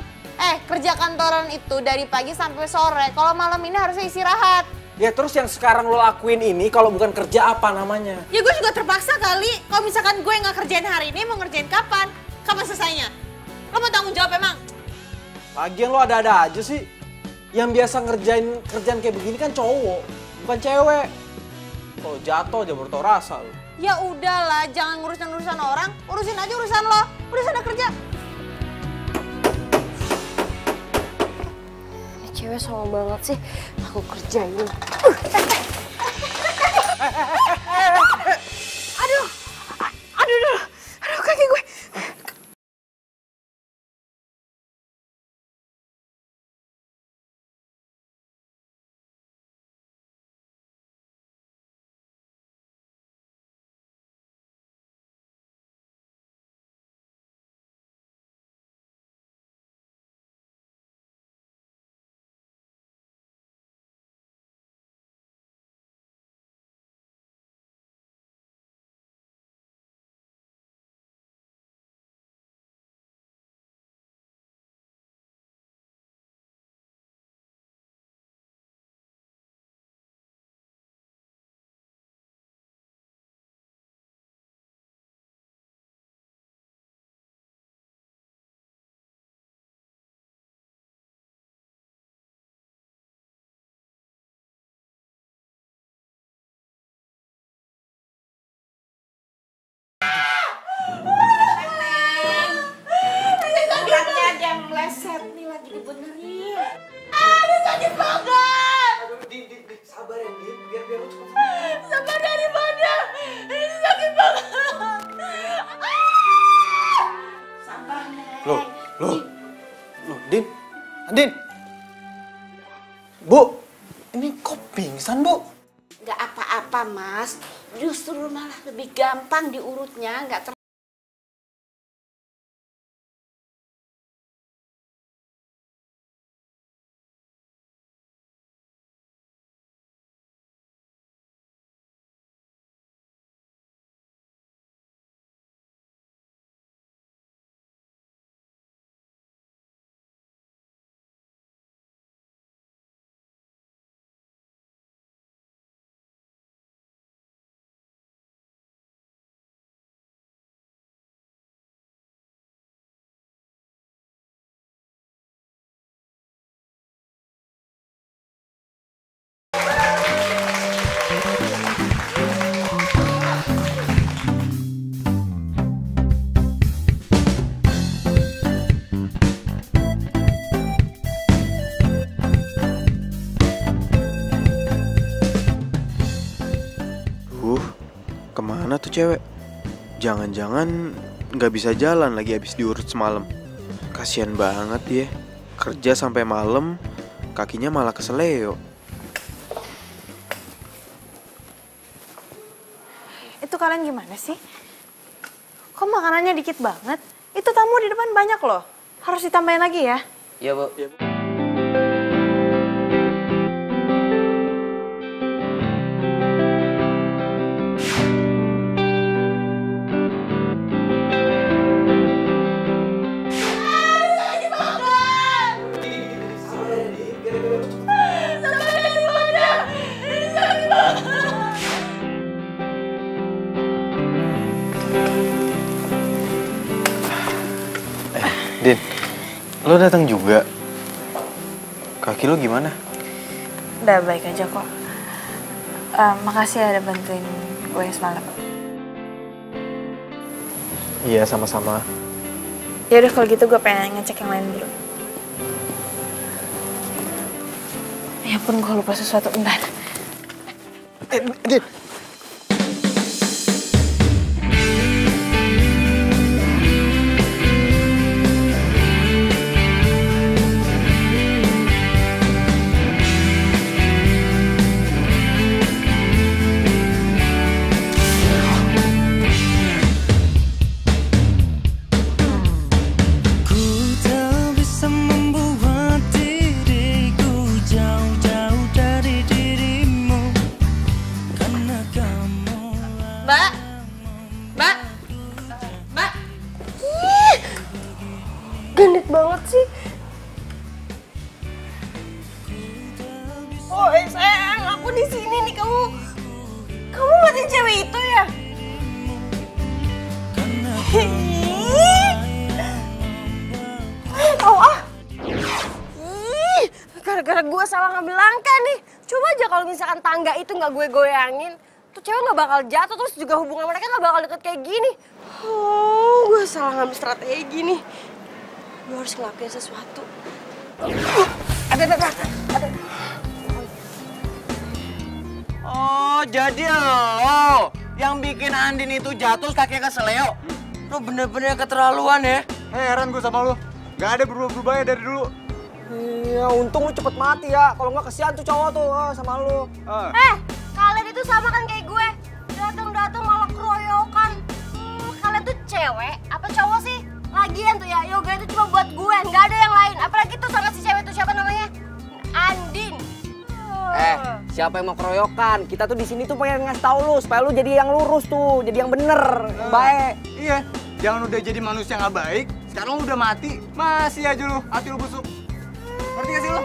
Speaker 11: Kerja kantoran itu dari pagi sampai sore. Kalau malam ini harusnya istirahat.
Speaker 3: Ya terus yang sekarang lo lakuin ini kalau bukan kerja apa namanya?
Speaker 7: Ya gue juga terpaksa kali. Kalau misalkan gue nggak kerjain hari ini, mau ngerjain kapan? Kapan selesainya? Lo mau tanggung jawab emang?
Speaker 3: Lagian lo ada-ada aja sih. Yang biasa ngerjain kerjaan kayak begini kan cowok, bukan cewek. Kalau jatuh aja baru tau rasa lo.
Speaker 7: Ya udahlah, jangan ngurusin urusan orang, urusin aja urusan lo. Udah sana kerja.
Speaker 2: Ini cewek sama banget sih, aku kerjain.
Speaker 7: Aduh kaki gue.
Speaker 12: Meleset nih lagi dibenerin.
Speaker 7: Aduh sakit banget.
Speaker 6: Din, sabar ya Din, biar lu cepet.
Speaker 7: Sabar dari mana? Ini sakit banget.
Speaker 12: Sabar, Neng.
Speaker 3: Loh, Din. Bu, ini kok pingsan, Bu?
Speaker 12: Gak apa-apa, Mas. Justru malah lebih gampang diurutnya, gak
Speaker 6: Kemana tuh cewek? Jangan-jangan nggak bisa jalan lagi abis diurut semalam. Kasian banget dia. Kerja sampai malam, kakinya malah keseleo.
Speaker 11: Itu kalian gimana sih? Kok makanannya dikit banget? Itu tamu di depan banyak loh. Harus ditambahin lagi ya?
Speaker 9: Iya, Bu.
Speaker 6: Din, lo datang juga. Kaki lo gimana?
Speaker 11: Udah baik aja kok. Makasih ada bantuin gue semalam.
Speaker 6: Iya, sama-sama.
Speaker 11: Ya udah kalau gitu gue pengen ngecek yang lain dulu. Ya ampun, gue lupa sesuatu. Bentar.
Speaker 6: Din.
Speaker 2: Gendut banget sih.
Speaker 7: Oh sayang, aku
Speaker 2: aku di sini nih, kamu ngeliatin cewek itu ya? Gara-gara gue salah ngambil langkah nih. Coba aja kalau misalkan tangga itu nggak gue goyangin, tuh cewek nggak bakal jatuh, terus juga hubungan mereka nggak bakal deket kayak gini. Oh, gue salah ngambil strategi nih. Gue harus ngelakuin sesuatu. Ada.
Speaker 3: Oh, jadi lo yang bikin Andin itu jatuh kakinya keseleo. Lo bener-bener keterlaluan ya.
Speaker 5: Heran gue sama lo. Gak ada berubah-berubahnya dari dulu.
Speaker 9: Iya, untung lu cepet mati ya. Kalau nggak kesian tuh cowok tuh sama lu.
Speaker 2: Kalian itu sama kan kayak gue. Datang-datang malah keroyokan. Kalian tuh cewek apa cowok sih? Lagian tuh ya, yoga itu cuma buat gue, nggak ada yang lain. Apalagi tuh sama si cewek itu siapa namanya? Andin.
Speaker 9: Siapa yang mau keroyokan? Kita tuh di sini tuh pengen ngasih tahu lu supaya lu jadi yang lurus tuh, jadi yang bener, yang baik.
Speaker 5: Iya, jangan udah jadi manusia nggak baik. Sekarang lu udah mati, masih aja lu hati lu busuk. Ngerti gak sih lu?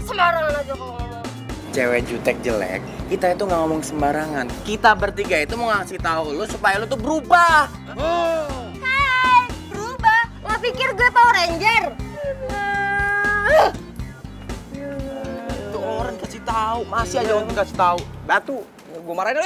Speaker 2: Sembarangan aja kalau ngomong.
Speaker 3: Cewek jutek jelek, kita itu nggak ngomong sembarangan. Kita bertiga itu mau ngasih tahu lu supaya lu tuh berubah.
Speaker 2: Hai, berubah? Lo pikir gue Power Ranger?
Speaker 3: Tuh orang kasih tahu, masih aja untuk kasih tahu.
Speaker 9: Batu, gue marahin.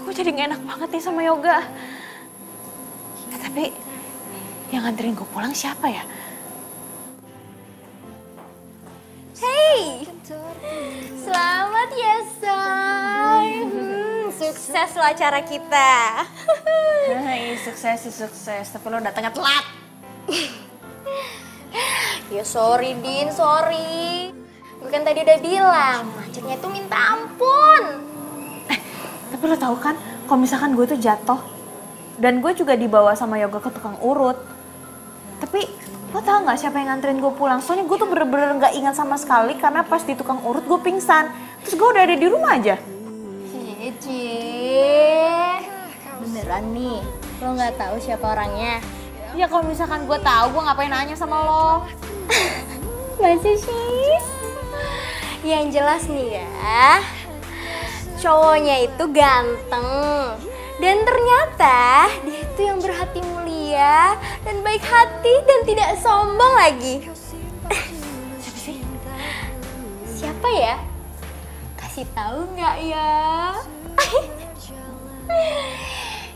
Speaker 11: Gue jadi gak enak banget nih sama Yoga. Tapi yang nganterin gue pulang siapa ya?
Speaker 4: Hey, selamat ya say. Sukses lo acara kita.
Speaker 11: Sukses. Tapi lo datangnya telat.
Speaker 4: Ya sorry Din, sorry. Gue kan tadi udah bilang, macetnya tuh minta ampun.
Speaker 11: Tapi lo tahu kan, kalau misalkan gue tuh jatuh dan gue juga dibawa sama Yoga ke tukang urut. Tapi lo tau nggak siapa yang nganterin gue pulang? Soalnya gue tuh bener-bener nggak ingat sama sekali karena pas di tukang urut gue pingsan. Terus gue udah ada di rumah aja.
Speaker 4: Cie, beneran nih, lo nggak tahu siapa orangnya?
Speaker 11: Ya kalau misalkan gue tahu, gue ngapain nanya sama lo?
Speaker 4: Masa sih? Yang jelas nih ya, cowoknya itu ganteng. Dan ternyata dia itu yang berhati mulia dan baik hati dan tidak sombong lagi.
Speaker 11: Siapa sih?
Speaker 4: Siapa ya? Kasih tahu nggak ya?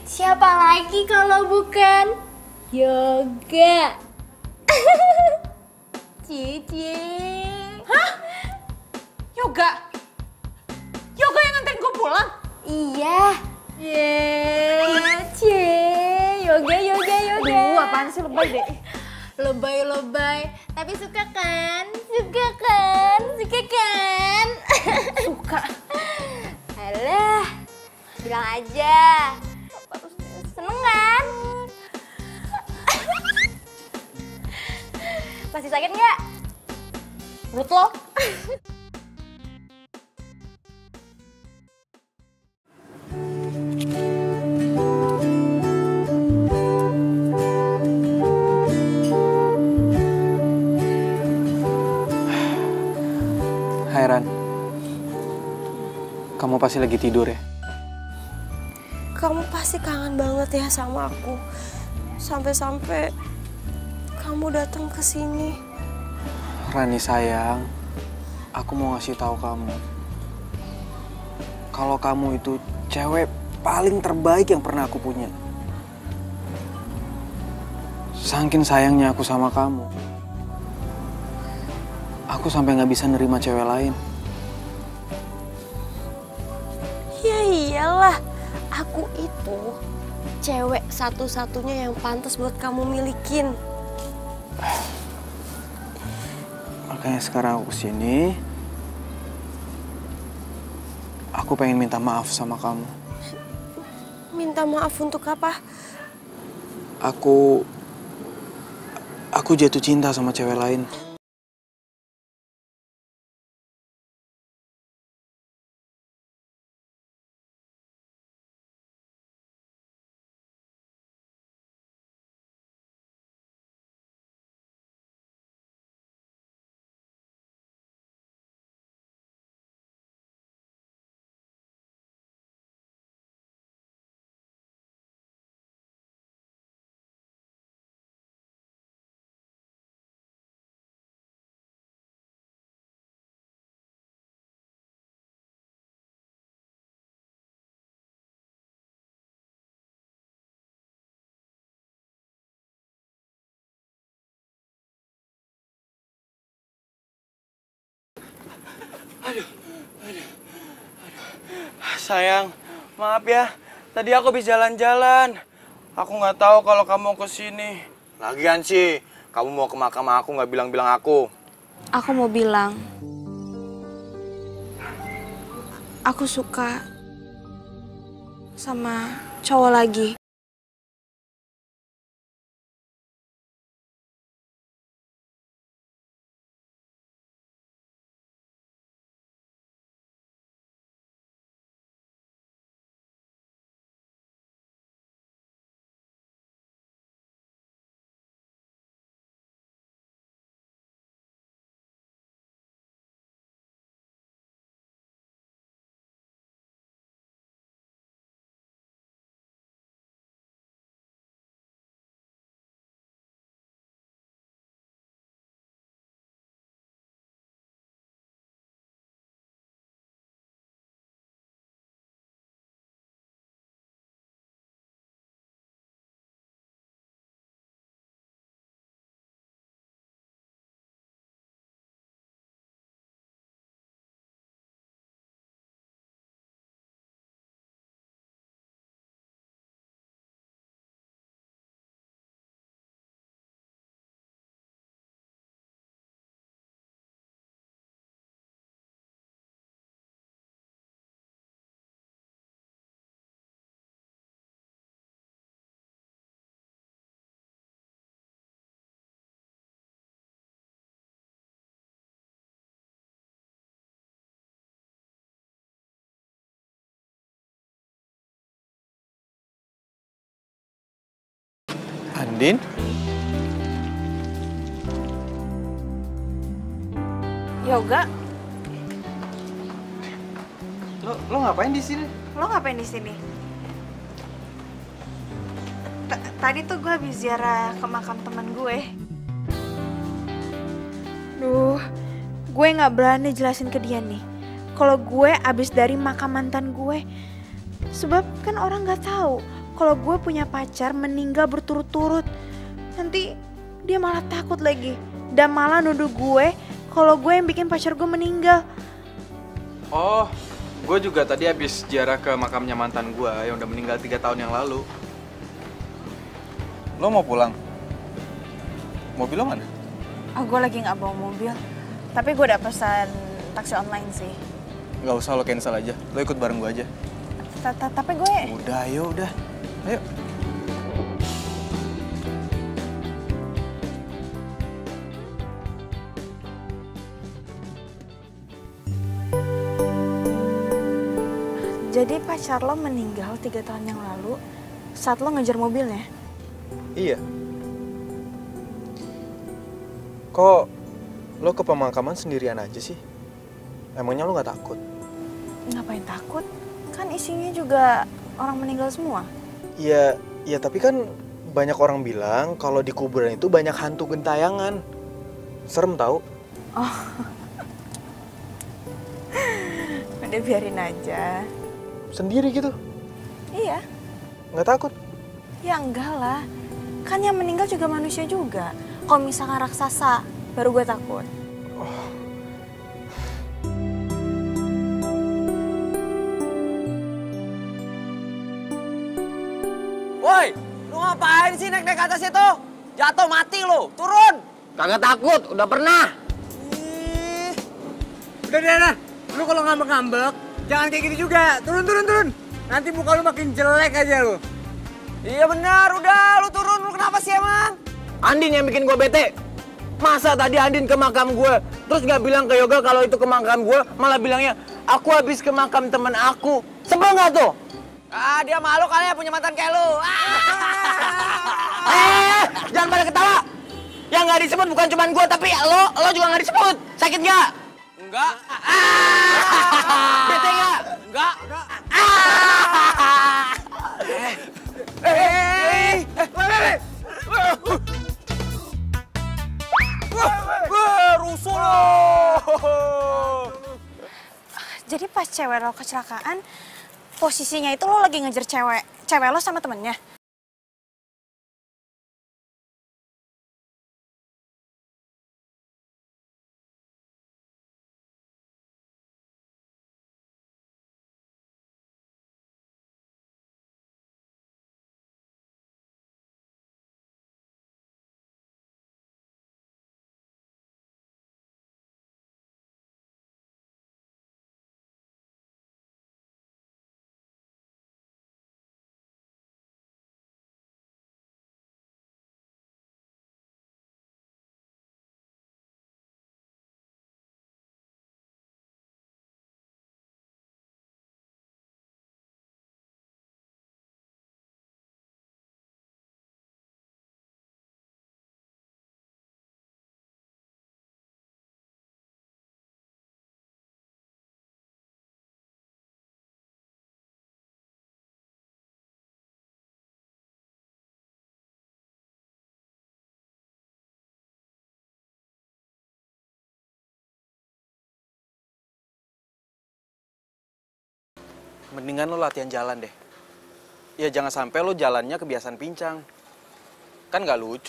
Speaker 4: Siapa lagi kalau bukan Yoga? Cici.
Speaker 11: Hah? Yoga? Yoga yang nganterin gue pulang?
Speaker 4: Iya. Yoga.
Speaker 11: Aduh, apaan sih lebay deh.
Speaker 4: Lebay. Tapi suka kan? Suka.
Speaker 11: Suka.
Speaker 4: Alah, bilang aja. Seneng kan? Masih sakit nggak? Perut lo?
Speaker 3: Hai Ran, kamu pasti lagi tidur ya?
Speaker 2: Kamu pasti kangen banget ya sama aku. Sampai-sampai kamu datang ke sini.
Speaker 3: Rani sayang, aku mau ngasih tahu kamu. Kalau kamu itu cewek paling terbaik yang pernah aku punya. Saking sayangnya aku sama kamu, aku sampai nggak bisa nerima cewek lain.
Speaker 2: Ya iyalah, aku itu cewek satu-satunya yang pantas buat kamu milikin.
Speaker 3: Makanya sekarang aku kesini, aku pengen minta maaf sama kamu.
Speaker 2: Minta maaf untuk apa?
Speaker 3: Aku jatuh cinta sama cewek lain. Sayang, maaf ya. Tadi aku habis jalan-jalan. Aku nggak tahu kalau kamu kesini. Lagian sih, kamu mau ke makam aku nggak bilang-bilang aku.
Speaker 11: Aku mau bilang, aku suka sama cowok lagi.
Speaker 3: Andin?
Speaker 11: Yoga,
Speaker 3: Lo ngapain di sini?
Speaker 11: lo ngapain di sini? Tadi tuh gue habis ziarah ke makam teman gue. Duh, gue nggak berani jelasin ke dia nih. Kalau gue abis dari makam mantan gue, sebab kan orang nggak tahu kalau gue punya pacar meninggal berturut-turut. Nanti dia malah takut lagi dan malah nuduh gue kalau gue yang bikin pacar gue meninggal.
Speaker 13: Oh, gue juga tadi habis ziarah ke makamnya mantan gue yang udah meninggal 3 tahun yang lalu. Lo mau pulang? Mobil lo mana?
Speaker 11: Oh, gue lagi nggak bawa mobil, tapi gue udah pesan taksi online sih.
Speaker 13: Gak usah, lo cancel aja. Lo ikut bareng gue aja.
Speaker 11: Tapi gue...
Speaker 13: Udah, ayo udah. Ayo.
Speaker 11: Jadi pacar lo meninggal 3 tahun yang lalu saat lo ngejar mobilnya?
Speaker 13: Iya. Kok lo ke pemakaman sendirian aja sih? Emangnya lo gak takut?
Speaker 11: Ngapain takut? Kan isinya juga orang meninggal semua.
Speaker 13: Iya, ya tapi kan banyak orang bilang kalau di kuburan itu banyak hantu gentayangan. Serem tau?
Speaker 11: Oh. Udah biarin aja.
Speaker 13: Sendiri gitu?
Speaker 11: Iya.
Speaker 13: Nggak takut?
Speaker 11: Ya enggak lah. Kan yang meninggal juga manusia juga. Kalau misalkan raksasa, baru gue takut.
Speaker 9: Woi, lu ngapain sih naik-naik ke atas itu? Jatuh mati lu, turun. Kagak takut, udah pernah.
Speaker 5: Udah, lu kalau ngambek-ngambek, jangan kayak gitu juga. Turun. Nanti muka lu makin jelek aja lu.
Speaker 9: Iya benar, udah lu turun, lu kenapa sih emang?
Speaker 3: Andin yang bikin gue bete. Masa tadi Andin ke makam gue, terus nggak bilang ke Yoga kalau itu ke makam gue, malah bilangnya, aku habis ke makam temen aku. Sebel nggak tuh?
Speaker 9: Ah, dia malu kali ya punya mantan kayak lu.
Speaker 3: Jangan pada ketawa. Yang nggak disebut bukan cuma gue, tapi lo juga nggak disebut. Sakit nggak?
Speaker 9: Enggak.
Speaker 3: Bete nggak?
Speaker 9: Enggak.
Speaker 3: Rusuh lo.
Speaker 11: Jadi pas cewek lo kecelakaan, posisinya itu lo lagi ngejar cewek lo sama temennya?
Speaker 3: Mendingan lo latihan jalan deh. Ya jangan sampai lo jalannya kebiasaan pincang. Kan nggak lucu.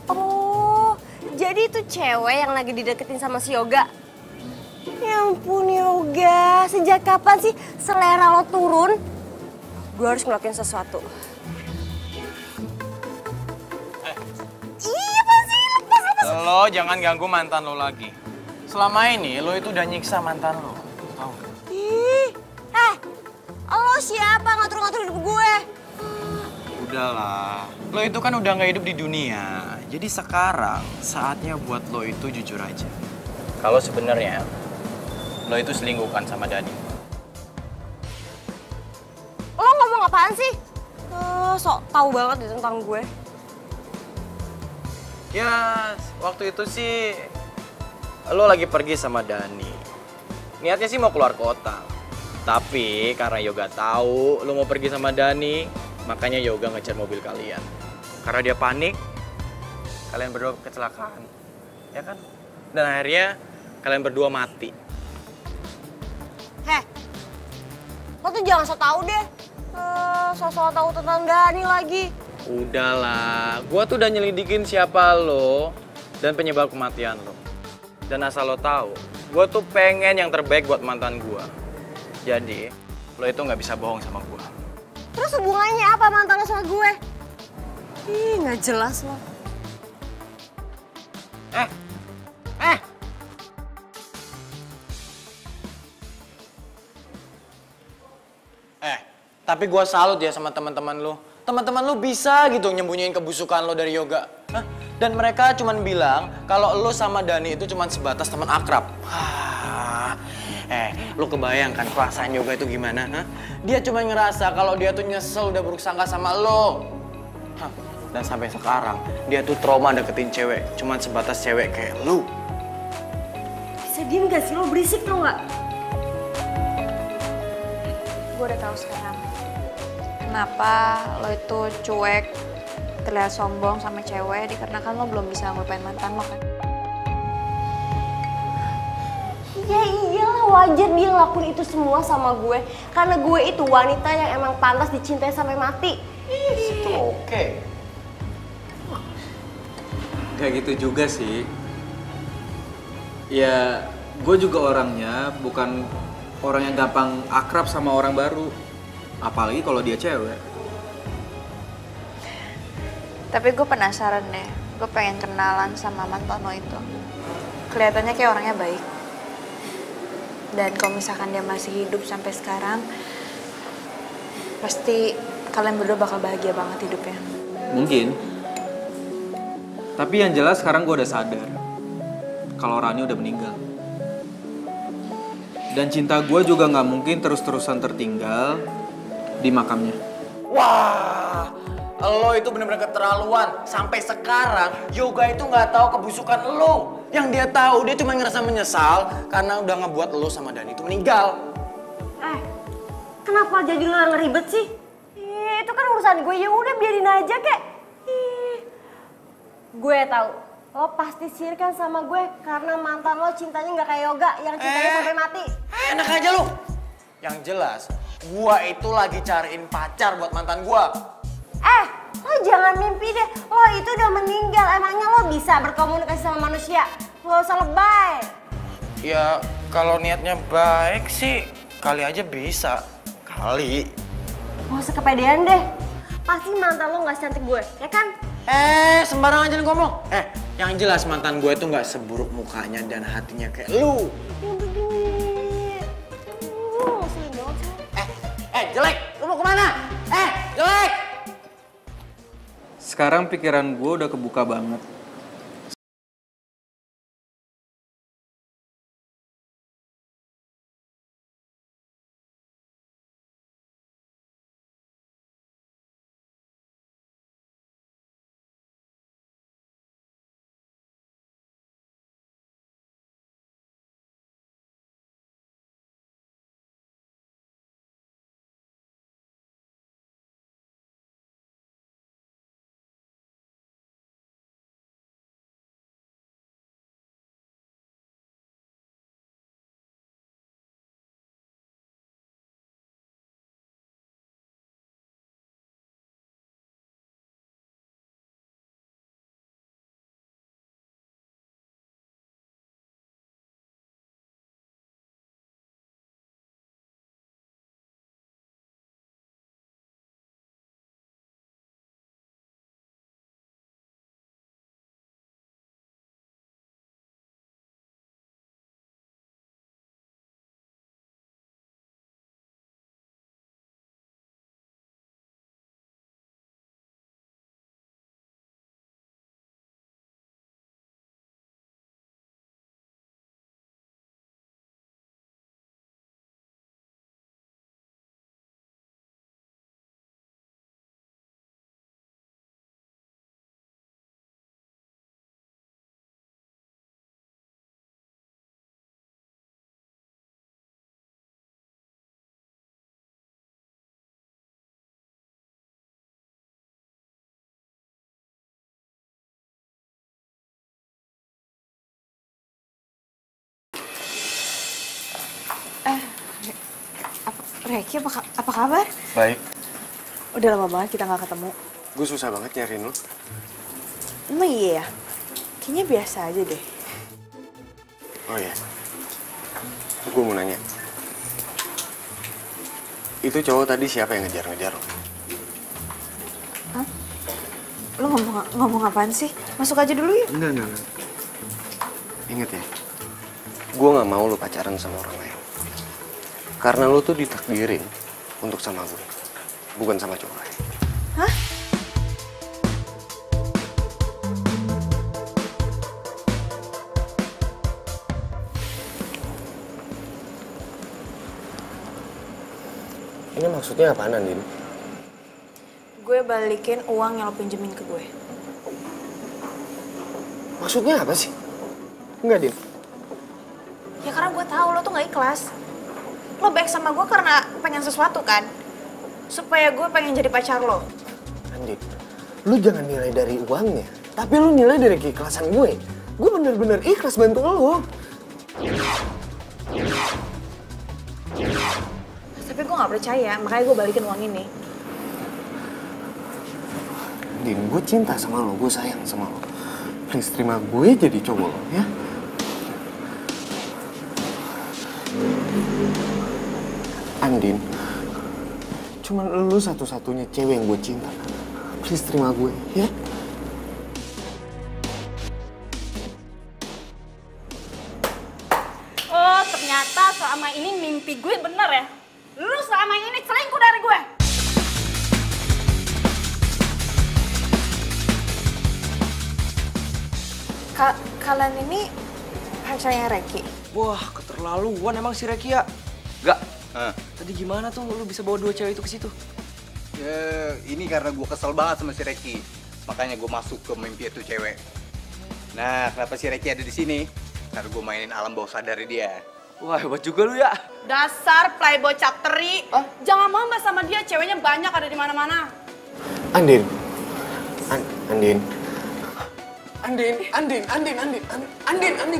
Speaker 4: Oh, jadi itu cewek yang lagi dideketin sama si Yoga? Ya ampun Yoga, sejak kapan sih selera lo turun? Gue harus ngelakuin sesuatu. Iya pasti, lepas.
Speaker 3: Lo jangan ganggu mantan lo lagi. Selama ini lo itu udah nyiksa mantan lo. Tahu gak?
Speaker 4: Ih, lo siapa ngatur-ngatur hidup gue?
Speaker 3: Udahlah, lo itu kan udah nggak hidup di dunia. Jadi sekarang saatnya buat lo itu jujur aja. Kalau sebenarnya lo itu selingkuhkan sama Dani.
Speaker 4: Lo ngomong apaan sih? Sok tahu banget deh tentang gue.
Speaker 3: Ya, waktu itu sih lo lagi pergi sama Dani. Niatnya sih mau keluar kota. Tapi karena Yoga tahu lo mau pergi sama Dani, makanya Yoga ngejar mobil kalian. Karena dia panik, kalian berdua kecelakaan. Ya kan? Dan akhirnya kalian berdua mati.
Speaker 4: Heh, lo tuh jangan sok tahu deh. Sok tahu tentang Dani lagi.
Speaker 3: Udahlah, gua tuh udah nyelidikin siapa lo dan penyebab kematian lo. Dan asal lo tahu, gua tuh pengen yang terbaik buat mantan gua. Jadi, lo itu nggak bisa bohong sama gua.
Speaker 4: Terus hubungannya apa mantan lo sama gue? Ih, nggak jelas lo.
Speaker 3: Tapi gua salut ya sama teman-teman lo. Teman-teman lo bisa gitu nyembunyiin kebusukan lo dari Yoga. Hah? Dan mereka cuman bilang kalau lo sama Dani itu cuman sebatas teman akrab. Lo kebayang kan perasaan Yoga itu gimana? Hah? Dia cuma ngerasa kalau dia tuh nyesel udah buruk sangka sama lo. Hah? Dan sampai sekarang dia tuh trauma deketin cewek, cuman sebatas cewek kayak lo.
Speaker 4: Bisa
Speaker 2: diem gak sih? Lo berisik tau gak?
Speaker 11: Gue udah tahu sekarang kenapa lo itu cuek, terlihat sombong sama cewek dikarenakan lo belum bisa ngelupain mantan lo kan?
Speaker 2: Ya iyalah, wajar dia ngelakuin itu semua sama gue. Karena gue itu wanita yang emang pantas dicintai sampai mati.
Speaker 6: Itu oke.
Speaker 13: Gak gitu juga sih. Ya, gue juga orangnya bukan orang yang gampang akrab sama orang baru. Apalagi kalau dia cewek.
Speaker 11: Tapi gue penasaran deh, gue pengen kenalan sama mantan lo itu. Kelihatannya kayak orangnya baik. Dan kalau misalkan dia masih hidup sampai sekarang, pasti kalian berdua bakal bahagia banget hidupnya.
Speaker 13: Mungkin. Tapi yang jelas sekarang gue udah sadar kalau Rani udah meninggal. Dan cinta gue juga nggak mungkin terus-terusan tertinggal di makamnya.
Speaker 6: Wah, lo itu bener-bener keterlaluan. Sampai sekarang Yoga itu nggak tahu kebusukan lo. Yang dia tahu dia cuma ngerasa menyesal karena udah ngebuat lo sama Dani itu meninggal.
Speaker 2: Kenapa jadi lo yang ngeribet sih? Itu kan urusan gue, ya udah biarin aja kek. Gue tahu, lo pasti sirikan sama gue karena mantan lo cintanya nggak kayak Yoga yang cintanya sampai mati.
Speaker 6: Enak aja lo. Yang jelas, gua itu lagi cariin pacar buat mantan gua.
Speaker 2: Lo jangan mimpi deh, lo itu udah meninggal, emangnya lo bisa berkomunikasi sama manusia? Lo usah lebay.
Speaker 6: Ya, kalau niatnya baik sih, kali aja bisa. Kali.
Speaker 2: Gak usah kepedean deh, pasti mantan lo gak secantik gue, ya kan?
Speaker 6: Sembarang aja ngomong. Yang jelas mantan gue itu gak seburuk mukanya dan hatinya kayak lu. Jelek, lu mau kemana? Jelek!
Speaker 13: Sekarang pikiran gue udah kebuka banget.
Speaker 11: Reki, apa kabar?
Speaker 10: Baik.
Speaker 11: Udah lama banget kita nggak ketemu.
Speaker 10: Gue susah banget nyariin lo.
Speaker 11: Emang iya ya? Kayaknya biasa aja deh.
Speaker 10: Oh iya. Gue mau nanya. Itu cowok tadi siapa yang ngejar-ngejar lo?
Speaker 11: Hah? Lo ngomong apaan sih? Masuk aja dulu ya?
Speaker 10: Enggak. Ingat ya, gue gak mau lo pacaran sama orang lain. Karena lo tuh ditakdirin untuk sama gue, bukan sama cowok lain.
Speaker 11: Hah?
Speaker 10: Ini maksudnya apaan, Andin?
Speaker 11: Gue balikin uang yang lo pinjemin ke gue.
Speaker 10: Maksudnya apa sih? Enggak, Din.
Speaker 11: Ya karena gue tahu lo tuh gak ikhlas. Lo baik sama gue karena pengen sesuatu kan? Supaya gue pengen jadi pacar lo.
Speaker 10: Andin, lu jangan nilai dari uangnya, tapi lu nilai dari keikhlasan gue. Gue bener-bener ikhlas bantu lo.
Speaker 11: Tapi gue gak percaya, makanya gue balikin uang ini.
Speaker 10: Din, gue cinta sama lo, gue sayang sama lo. Please terima gue jadi cowok lo, ya? Andin, cuman lu satu-satunya cewek yang gue cinta. Please terima gue, ya?
Speaker 8: Oh, ternyata selama ini mimpi gue bener ya. Lu selama ini selingkuh dari gue.
Speaker 11: Kalian ini pacarnya Reki?
Speaker 9: Wah, keterlaluan emang si Reki ya. Gak, tadi gimana tuh lu bisa bawa dua cewek itu ke situ?
Speaker 5: Ya, ini karena gue kesel banget sama si Reki. Makanya gue masuk ke mimpi itu cewek. Nah, kenapa si Reki ada di sini? Karena gue mainin alam bawah sadar dia.
Speaker 9: Wah, hebat juga lu ya.
Speaker 7: Dasar playboy capteri. Jangan mama sama dia, ceweknya banyak ada di mana-mana.
Speaker 10: Andin. Andin.
Speaker 6: Andin,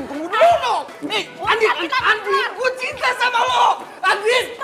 Speaker 6: tunggu dulu. Nih, Andin, gue cinta sama lo. Andin.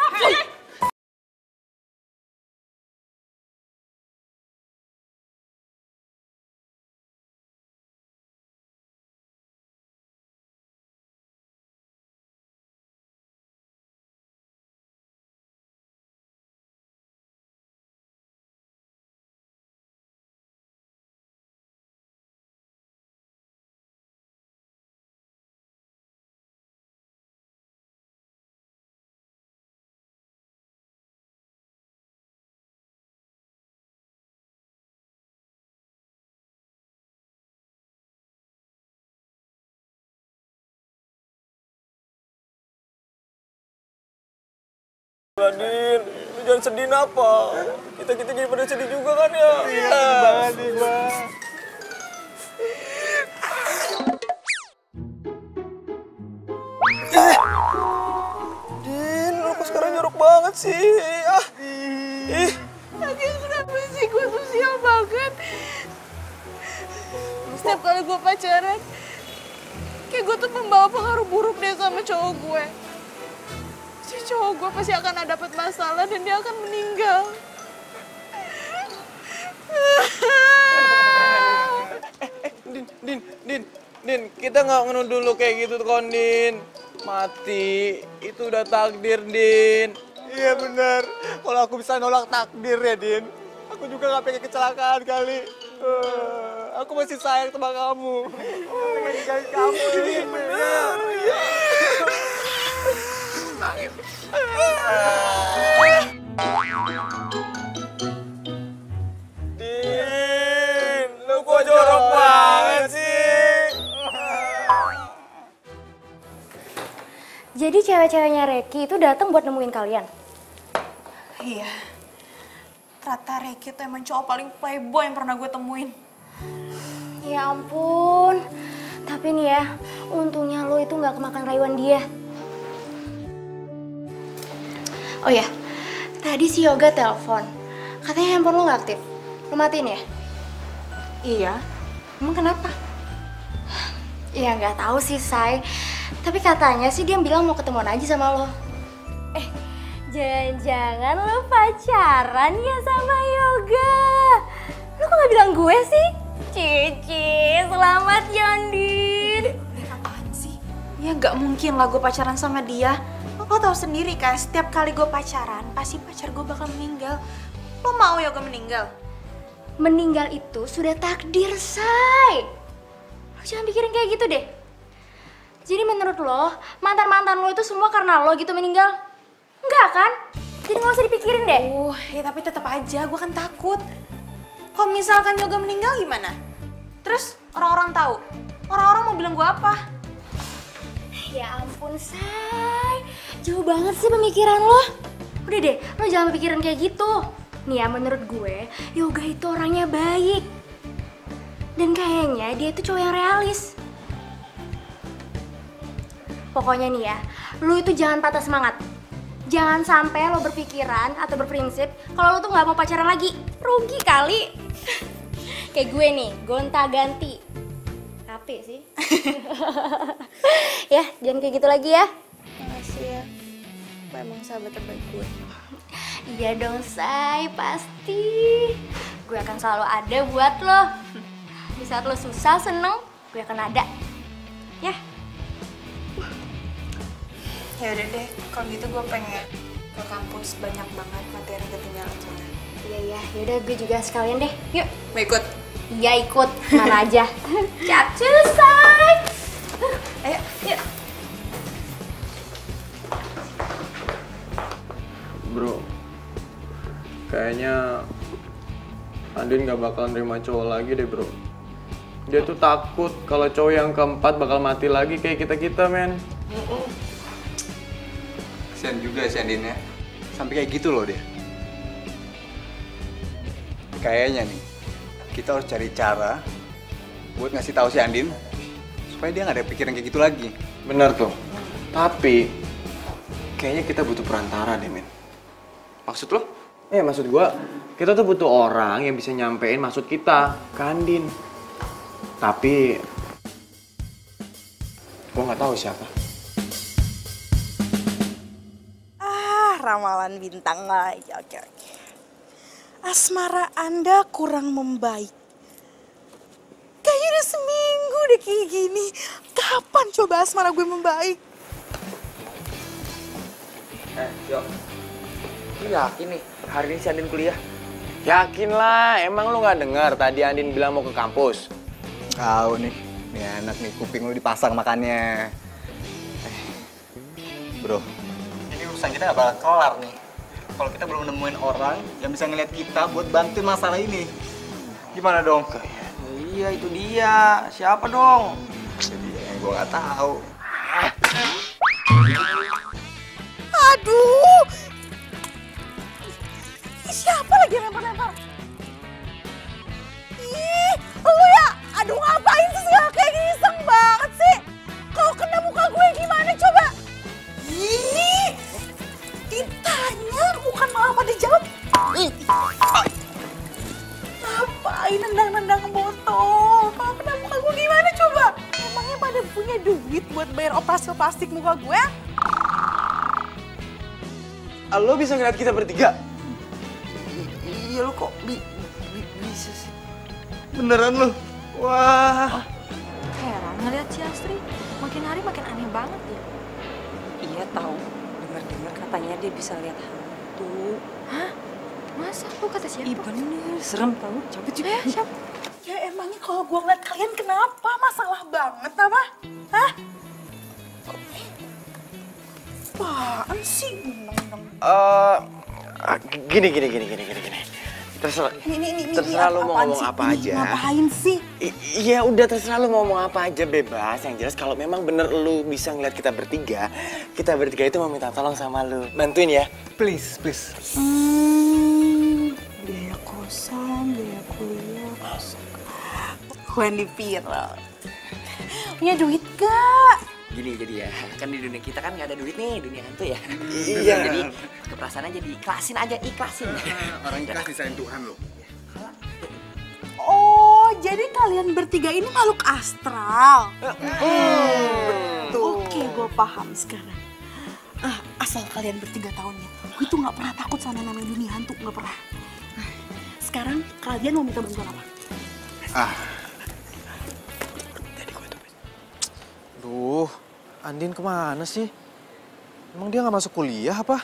Speaker 13: Din, lu jangan sedih apa? Kita jadi pada sedih juga kan ya?
Speaker 5: Iya, sedih banget nih, Bang.
Speaker 13: Din, lu kok sekarang jorok banget sih?
Speaker 7: Lagi kenapa sih gue tuh sial banget? Setiap kali gue pacaran, kayak gue tuh membawa pengaruh buruk deh sama cowok gue. Si cowok gue pasti akan dapat masalah dan dia akan meninggal.
Speaker 13: Din, kita nggak ngenuduh lu kayak gitu kon, Din. Mati, itu udah takdir, Din.
Speaker 5: Iya bener, kalau aku bisa nolak takdir ya, Din. Aku juga gak pengen kecelakaan kali. Aku masih sayang sama kamu. Aku pengen ninggalin kamu, Din. Bener, iya.
Speaker 13: Din, lu kok jorok banget sih?
Speaker 4: Jadi cewek-ceweknya Reki itu datang buat nemuin kalian?
Speaker 11: Iya. Ternyata Reki tuh emang cowok paling playboy yang pernah gue temuin.
Speaker 4: Ya ampun. Tapi nih ya, untungnya lo itu nggak kemakan rayuan dia. Oh ya, tadi si Yoga telepon. Katanya handphone lo nggak aktif. Lo matiin ya?
Speaker 11: Iya. Emang kenapa?
Speaker 4: Ya nggak tahu sih, Say. Tapi katanya sih dia bilang mau ketemuan aja sama lo. Jangan-jangan lo pacaran ya sama Yoga? Lo kok gak bilang gue sih? Cici, selamat ya, Andin.
Speaker 11: Apaan sih? Ya gak mungkin lah gue pacaran sama dia. Lo tau sendiri kan, setiap kali gue pacaran, pasti pacar gue bakal meninggal. Lo mau Yoga meninggal?
Speaker 4: Meninggal itu sudah takdir, Say. Lo jangan pikirin kayak gitu deh. Jadi menurut lo, mantan-mantan lo itu semua karena lo gitu meninggal? Enggak kan? Jadi gak usah dipikirin deh.
Speaker 11: Ya tapi tetap aja, gue kan takut. Kalau misalkan Yoga meninggal gimana? Terus orang-orang tahu? Orang-orang mau bilang gue apa?
Speaker 4: Ya ampun, Say. Jauh banget sih pemikiran lo. Udah deh, lo jangan pikiran kayak gitu. Nih ya, menurut gue, Yoga itu orangnya baik. Dan kayaknya dia itu cowok yang realis. Pokoknya nih ya, lu itu jangan patah semangat. Jangan sampai lo berpikiran atau berprinsip kalau lo tuh nggak mau pacaran lagi. Rugi kali. Kayak gue nih, gonta-ganti. Capek sih. Ya, jangan kayak gitu lagi ya.
Speaker 11: Makasih ya. Lo emang sahabat terbaik gue.
Speaker 4: Iya dong, Say, pasti. Gue akan selalu ada buat lo. Di saat lo susah, seneng, gue akan ada. Ya.
Speaker 11: Ya udah deh, kalau gitu gue pengen ke kampus, banyak banget materi ketinggalan soalnya.
Speaker 4: Iya, yaudah gue juga sekalian deh. Yuk.
Speaker 11: Mau ikut?
Speaker 4: Iya ikut, mana aja. Capcus, Say.
Speaker 11: Ayo, yuk.
Speaker 6: Bro, kayaknya Andin gak bakal nerima cowok lagi deh bro. Dia tuh takut kalau cowok yang keempat bakal mati lagi kayak kita-kita, men.
Speaker 5: Kasian juga si Andin ya. Sampai kayak gitu loh dia. Kayaknya nih, kita harus cari cara buat ngasih tahu si Andin supaya dia nggak ada pikiran kayak gitu lagi.
Speaker 6: Bener tuh. Tapi kayaknya kita butuh perantara deh, men. Maksud lo? Maksud gua, kita tuh butuh orang yang bisa nyampein maksud kita ke Andin. Tapi gua nggak tahu siapa.
Speaker 7: Ramalan bintang lagi. Oke. Asmara Anda kurang membaik. Kayaknya udah seminggu deh kayak gini. Kapan coba asmara gue membaik?
Speaker 9: Yo. Lu yakin nih hari ini si Andin kuliah?
Speaker 6: Yakin lah, emang lu nggak dengar tadi Andin bilang mau ke kampus?
Speaker 5: Tahu nih anak nih kuping lu dipasang makannya. Bro, ini urusan kita nggak bakal kelar nih. Kalau kita belum nemuin orang yang bisa ngeliat kita buat bantuin masalah ini. Gimana dong?
Speaker 9: Iya itu dia. Siapa dong?
Speaker 5: Jadi yang gue nggak tahu.
Speaker 7: Aduh. Siapa lagi yang lempar-lempar? Ih, lu ya. Aduh ngapain sih segala kayak gini, iseng banget sih. Kalau kena muka gue gimana coba? Ih, ditanya bukan malah pada jawab. Ngapain nendang-nendang botol? Kalau kena muka gue gimana coba? Emangnya pada punya duit buat bayar operasi plastik muka gue?
Speaker 6: Lo bisa ngeliat kita bertiga?
Speaker 9: Iya lo kok bisa sih?
Speaker 6: Beneran lo? Wah.
Speaker 11: Heran ngeliat si Astri, makin hari makin aneh banget ya.
Speaker 14: Iya tahu, dengar-dengar katanya dia bisa lihat hantu.
Speaker 11: Hah? Masa? Lu kata siapa?
Speaker 14: Ih bener, serem tahu. Cabut juga.
Speaker 11: Siapa?
Speaker 7: Ya emangnya kalau gue ngeliat kalian kenapa? Masalah banget apa? Hah? Apaan sih?
Speaker 3: Gini. Terserah lu mau ngomong apa aja.
Speaker 7: Ngapain sih?
Speaker 3: Iya udah terserah lu mau ngomong apa aja, bebas. Yang jelas kalau memang bener lu bisa ngeliat kita bertiga itu mau minta tolong sama lu. Bantuin ya.
Speaker 5: Please.
Speaker 7: Biaya kosan, biaya kuliah. Gue dipira. Punya duit gak?
Speaker 9: Gini jadi ya, kan di dunia kita kan nggak ada duit nih, dunia hantu ya.
Speaker 3: Iya.
Speaker 9: Jadi keperasaannya jadi ikhlasin aja.
Speaker 5: Orang ikhlas disayang Tuhan loh.
Speaker 7: Oh, jadi kalian bertiga ini makhluk astral. Oke, gue paham sekarang. Asal kalian bertiga tahunnya, gue tuh nggak pernah takut sama namanya dunia hantu, nggak pernah. Sekarang kalian mau minta bantuan apa?
Speaker 13: Duh, Andin kemana sih? Emang dia nggak masuk kuliah apa?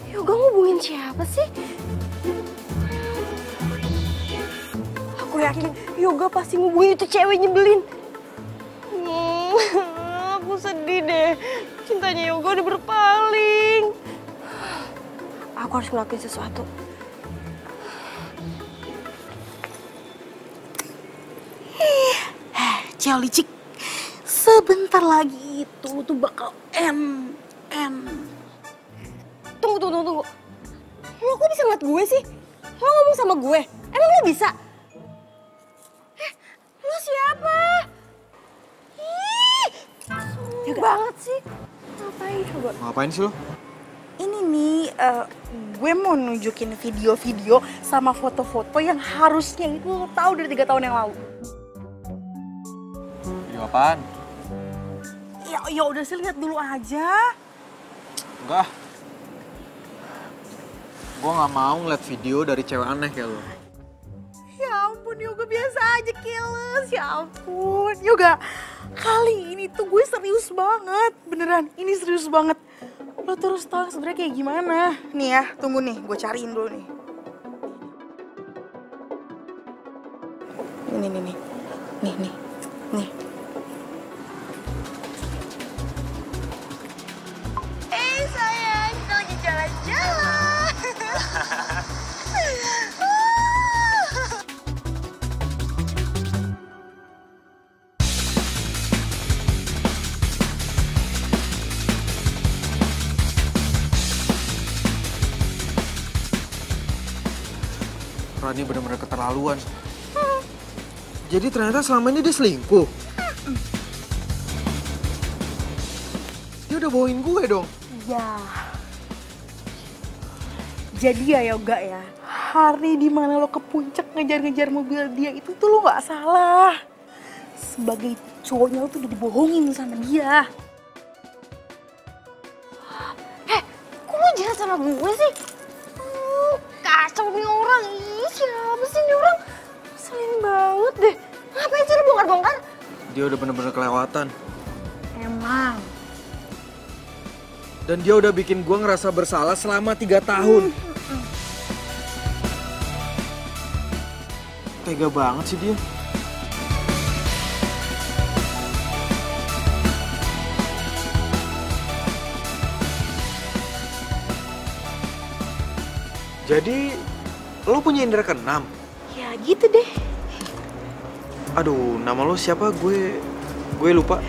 Speaker 2: Yoga ngubungin siapa sih? Aku yakin Yoga pasti ngubungin itu cewek nyebelin. Aku sedih deh. Cintanya Yoga udah berpaling. Aku harus ngelakuin sesuatu.
Speaker 7: Cel licik, sebentar lagi itu tuh bakal Tunggu.
Speaker 11: Lo kok bisa ngeliat gue sih? Lo ngomong sama gue? Emang lo bisa? Lo siapa? Ih, sulit banget sih. Ngapain coba?
Speaker 13: Ngapain sih lo?
Speaker 7: Ini nih, gue mau nunjukin video-video sama foto-foto yang harusnya itu lo tahu dari 3 tahun yang lalu.
Speaker 13: Video apaan?
Speaker 7: Ya udah sih, lihat dulu aja.
Speaker 13: Enggak. Gue nggak mau ngeliat video dari cewek aneh kayak lo.
Speaker 7: Ya ampun Yoga, biasa aja keles. Ya ampun Yoga, kali ini tuh gue serius banget. Beneran, ini serius banget. Lo terus tau sebenarnya kayak gimana. Nih ya, tunggu nih, gue cariin dulu nih. Nih. Sayang, kita lagi jalan-jalan.
Speaker 13: Rani bener-bener keterlaluan. Jadi ternyata selama ini dia selingkuh. Dia udah bawain gue dong.
Speaker 7: Ya. Jadi ya Yoga ya, hari dimana lo ke puncak ngejar-ngejar mobil dia itu tuh lo gak salah. Sebagai cowoknya lo tuh udah dibohongin sama dia.
Speaker 11: Kok lo jahat sama gue sih? Kacau nih orang. Ih, siapa sih nih orang? Selin banget deh. Ngapain sih lo bongkar-bongkar?
Speaker 13: Dia udah bener-bener kelewatan.
Speaker 7: Emang.
Speaker 13: Dan dia udah bikin gue ngerasa bersalah selama 3 tahun. Tega banget sih dia. Jadi, lo punya indera keenam?
Speaker 7: Ya gitu deh.
Speaker 13: Aduh, nama lo siapa? Gue lupa.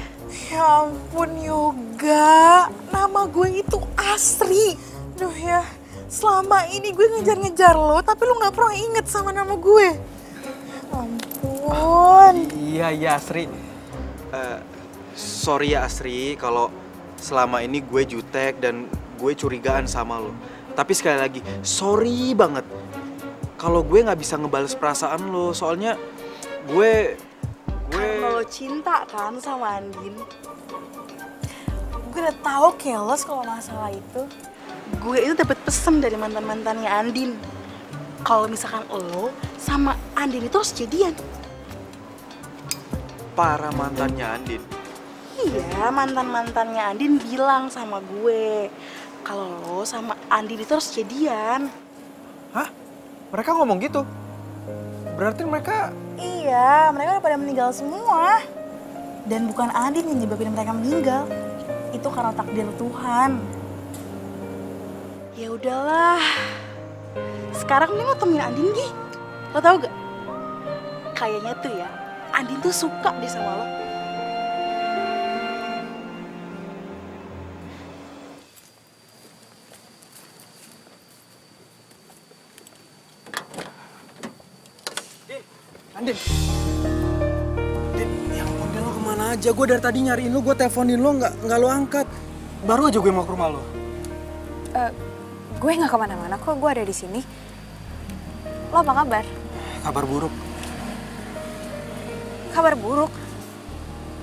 Speaker 7: Ya ampun Yoga, nama gue itu Asri. Duh ya, selama ini gue ngejar-ngejar lo, tapi lo gak pernah inget sama nama gue. Ampun.
Speaker 13: Iya Asri. Sorry ya Asri, kalau selama ini gue jutek dan gue curigaan sama lo. Tapi sekali lagi, sorry banget kalau gue nggak bisa ngebales perasaan lo. Soalnya gue
Speaker 7: Karena lo cinta kan sama Andin. Gue udah tahu keles kalau masalah itu. Gue itu dapat pesan dari mantan-mantannya Andin. Kalau misalkan lo sama Andin itu harus jadian.
Speaker 13: Para mantannya Andin?
Speaker 7: Iya, mantan-mantannya Andin bilang sama gue kalau lo sama Andin itu harus jadian.
Speaker 13: Hah? Mereka ngomong gitu? Berarti mereka...
Speaker 7: Iya, mereka udah pada meninggal semua. Dan bukan Andin yang nyebabin mereka meninggal. Itu karena takdir Tuhan. Ya udahlah. Sekarang nih lo temuin Andin, Gi. Lo tau gak? Kayaknya tuh ya, Andin tuh suka deh sama lo.
Speaker 13: Andin, ya ampun, lo kemana aja? Gue dari tadi nyariin lo, gue teleponin lo, nggak lo angkat. Baru aja gue mau ke rumah lo.
Speaker 11: Gue nggak kemana-mana kok, gue ada di sini. Lo apa kabar?
Speaker 13: Kabar buruk.
Speaker 11: Kabar buruk?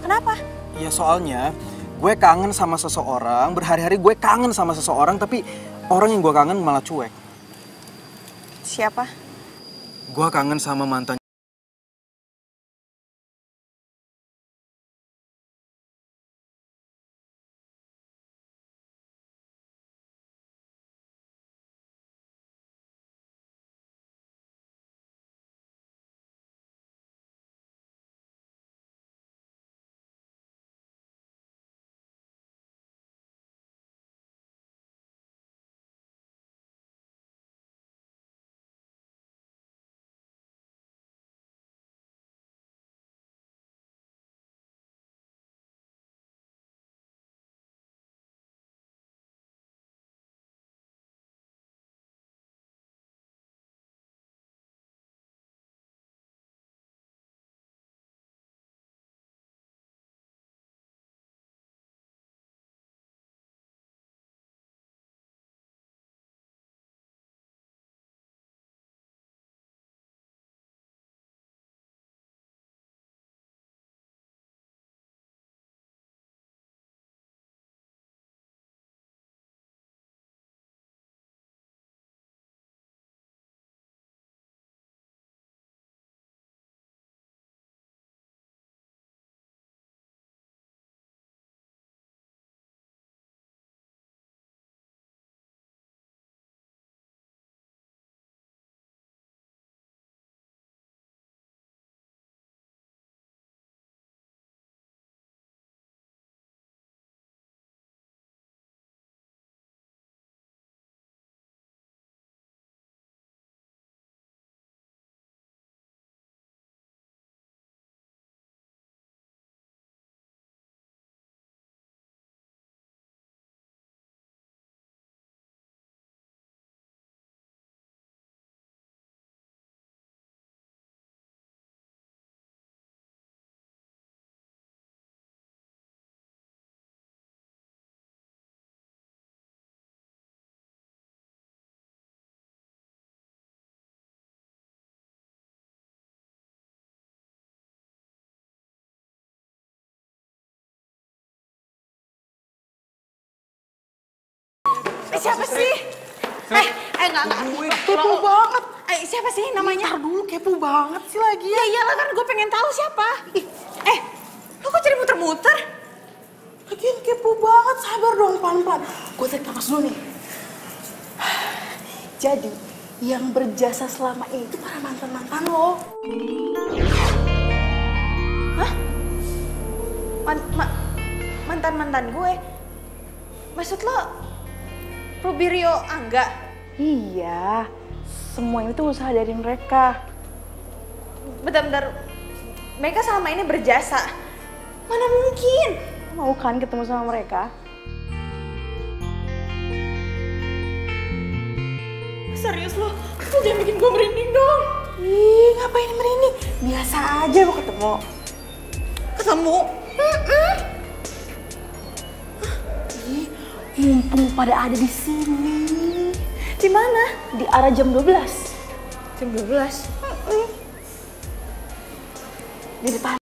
Speaker 11: Kenapa?
Speaker 13: Ya soalnya gue kangen sama seseorang, berhari-hari gue kangen sama seseorang, tapi orang yang gue kangen malah cuek.
Speaker 11: Siapa?
Speaker 13: Gue kangen sama mantan.
Speaker 7: Siapa sih? Enggak. Kepo banget. Siapa sih namanya? Ntar dulu, kepo banget sih lagi. Ya iyalah kan gue pengen tahu siapa. Lo kok jadi muter-muter? Lagian kepo banget, sabar dong pelan-pelan. Gue tarik nafas dulu nih. Jadi, yang berjasa selama ini itu para mantan-mantan lo. Hah? Mantan-mantan gue? Maksud lo, Rubirio Angga?
Speaker 11: Iya, semua itu usaha dari mereka.
Speaker 7: Bentar-bentar, mereka selama ini berjasa. Mana mungkin?
Speaker 11: Mau kan ketemu sama mereka?
Speaker 7: Serius lo jangan bikin gue merinding dong. Ih, ngapain merinding? Biasa aja mau ketemu. Ketemu? Ih, mumpung pada ada di sini. Di mana?
Speaker 11: Di arah jam 12.
Speaker 7: Jam 12? Di depan.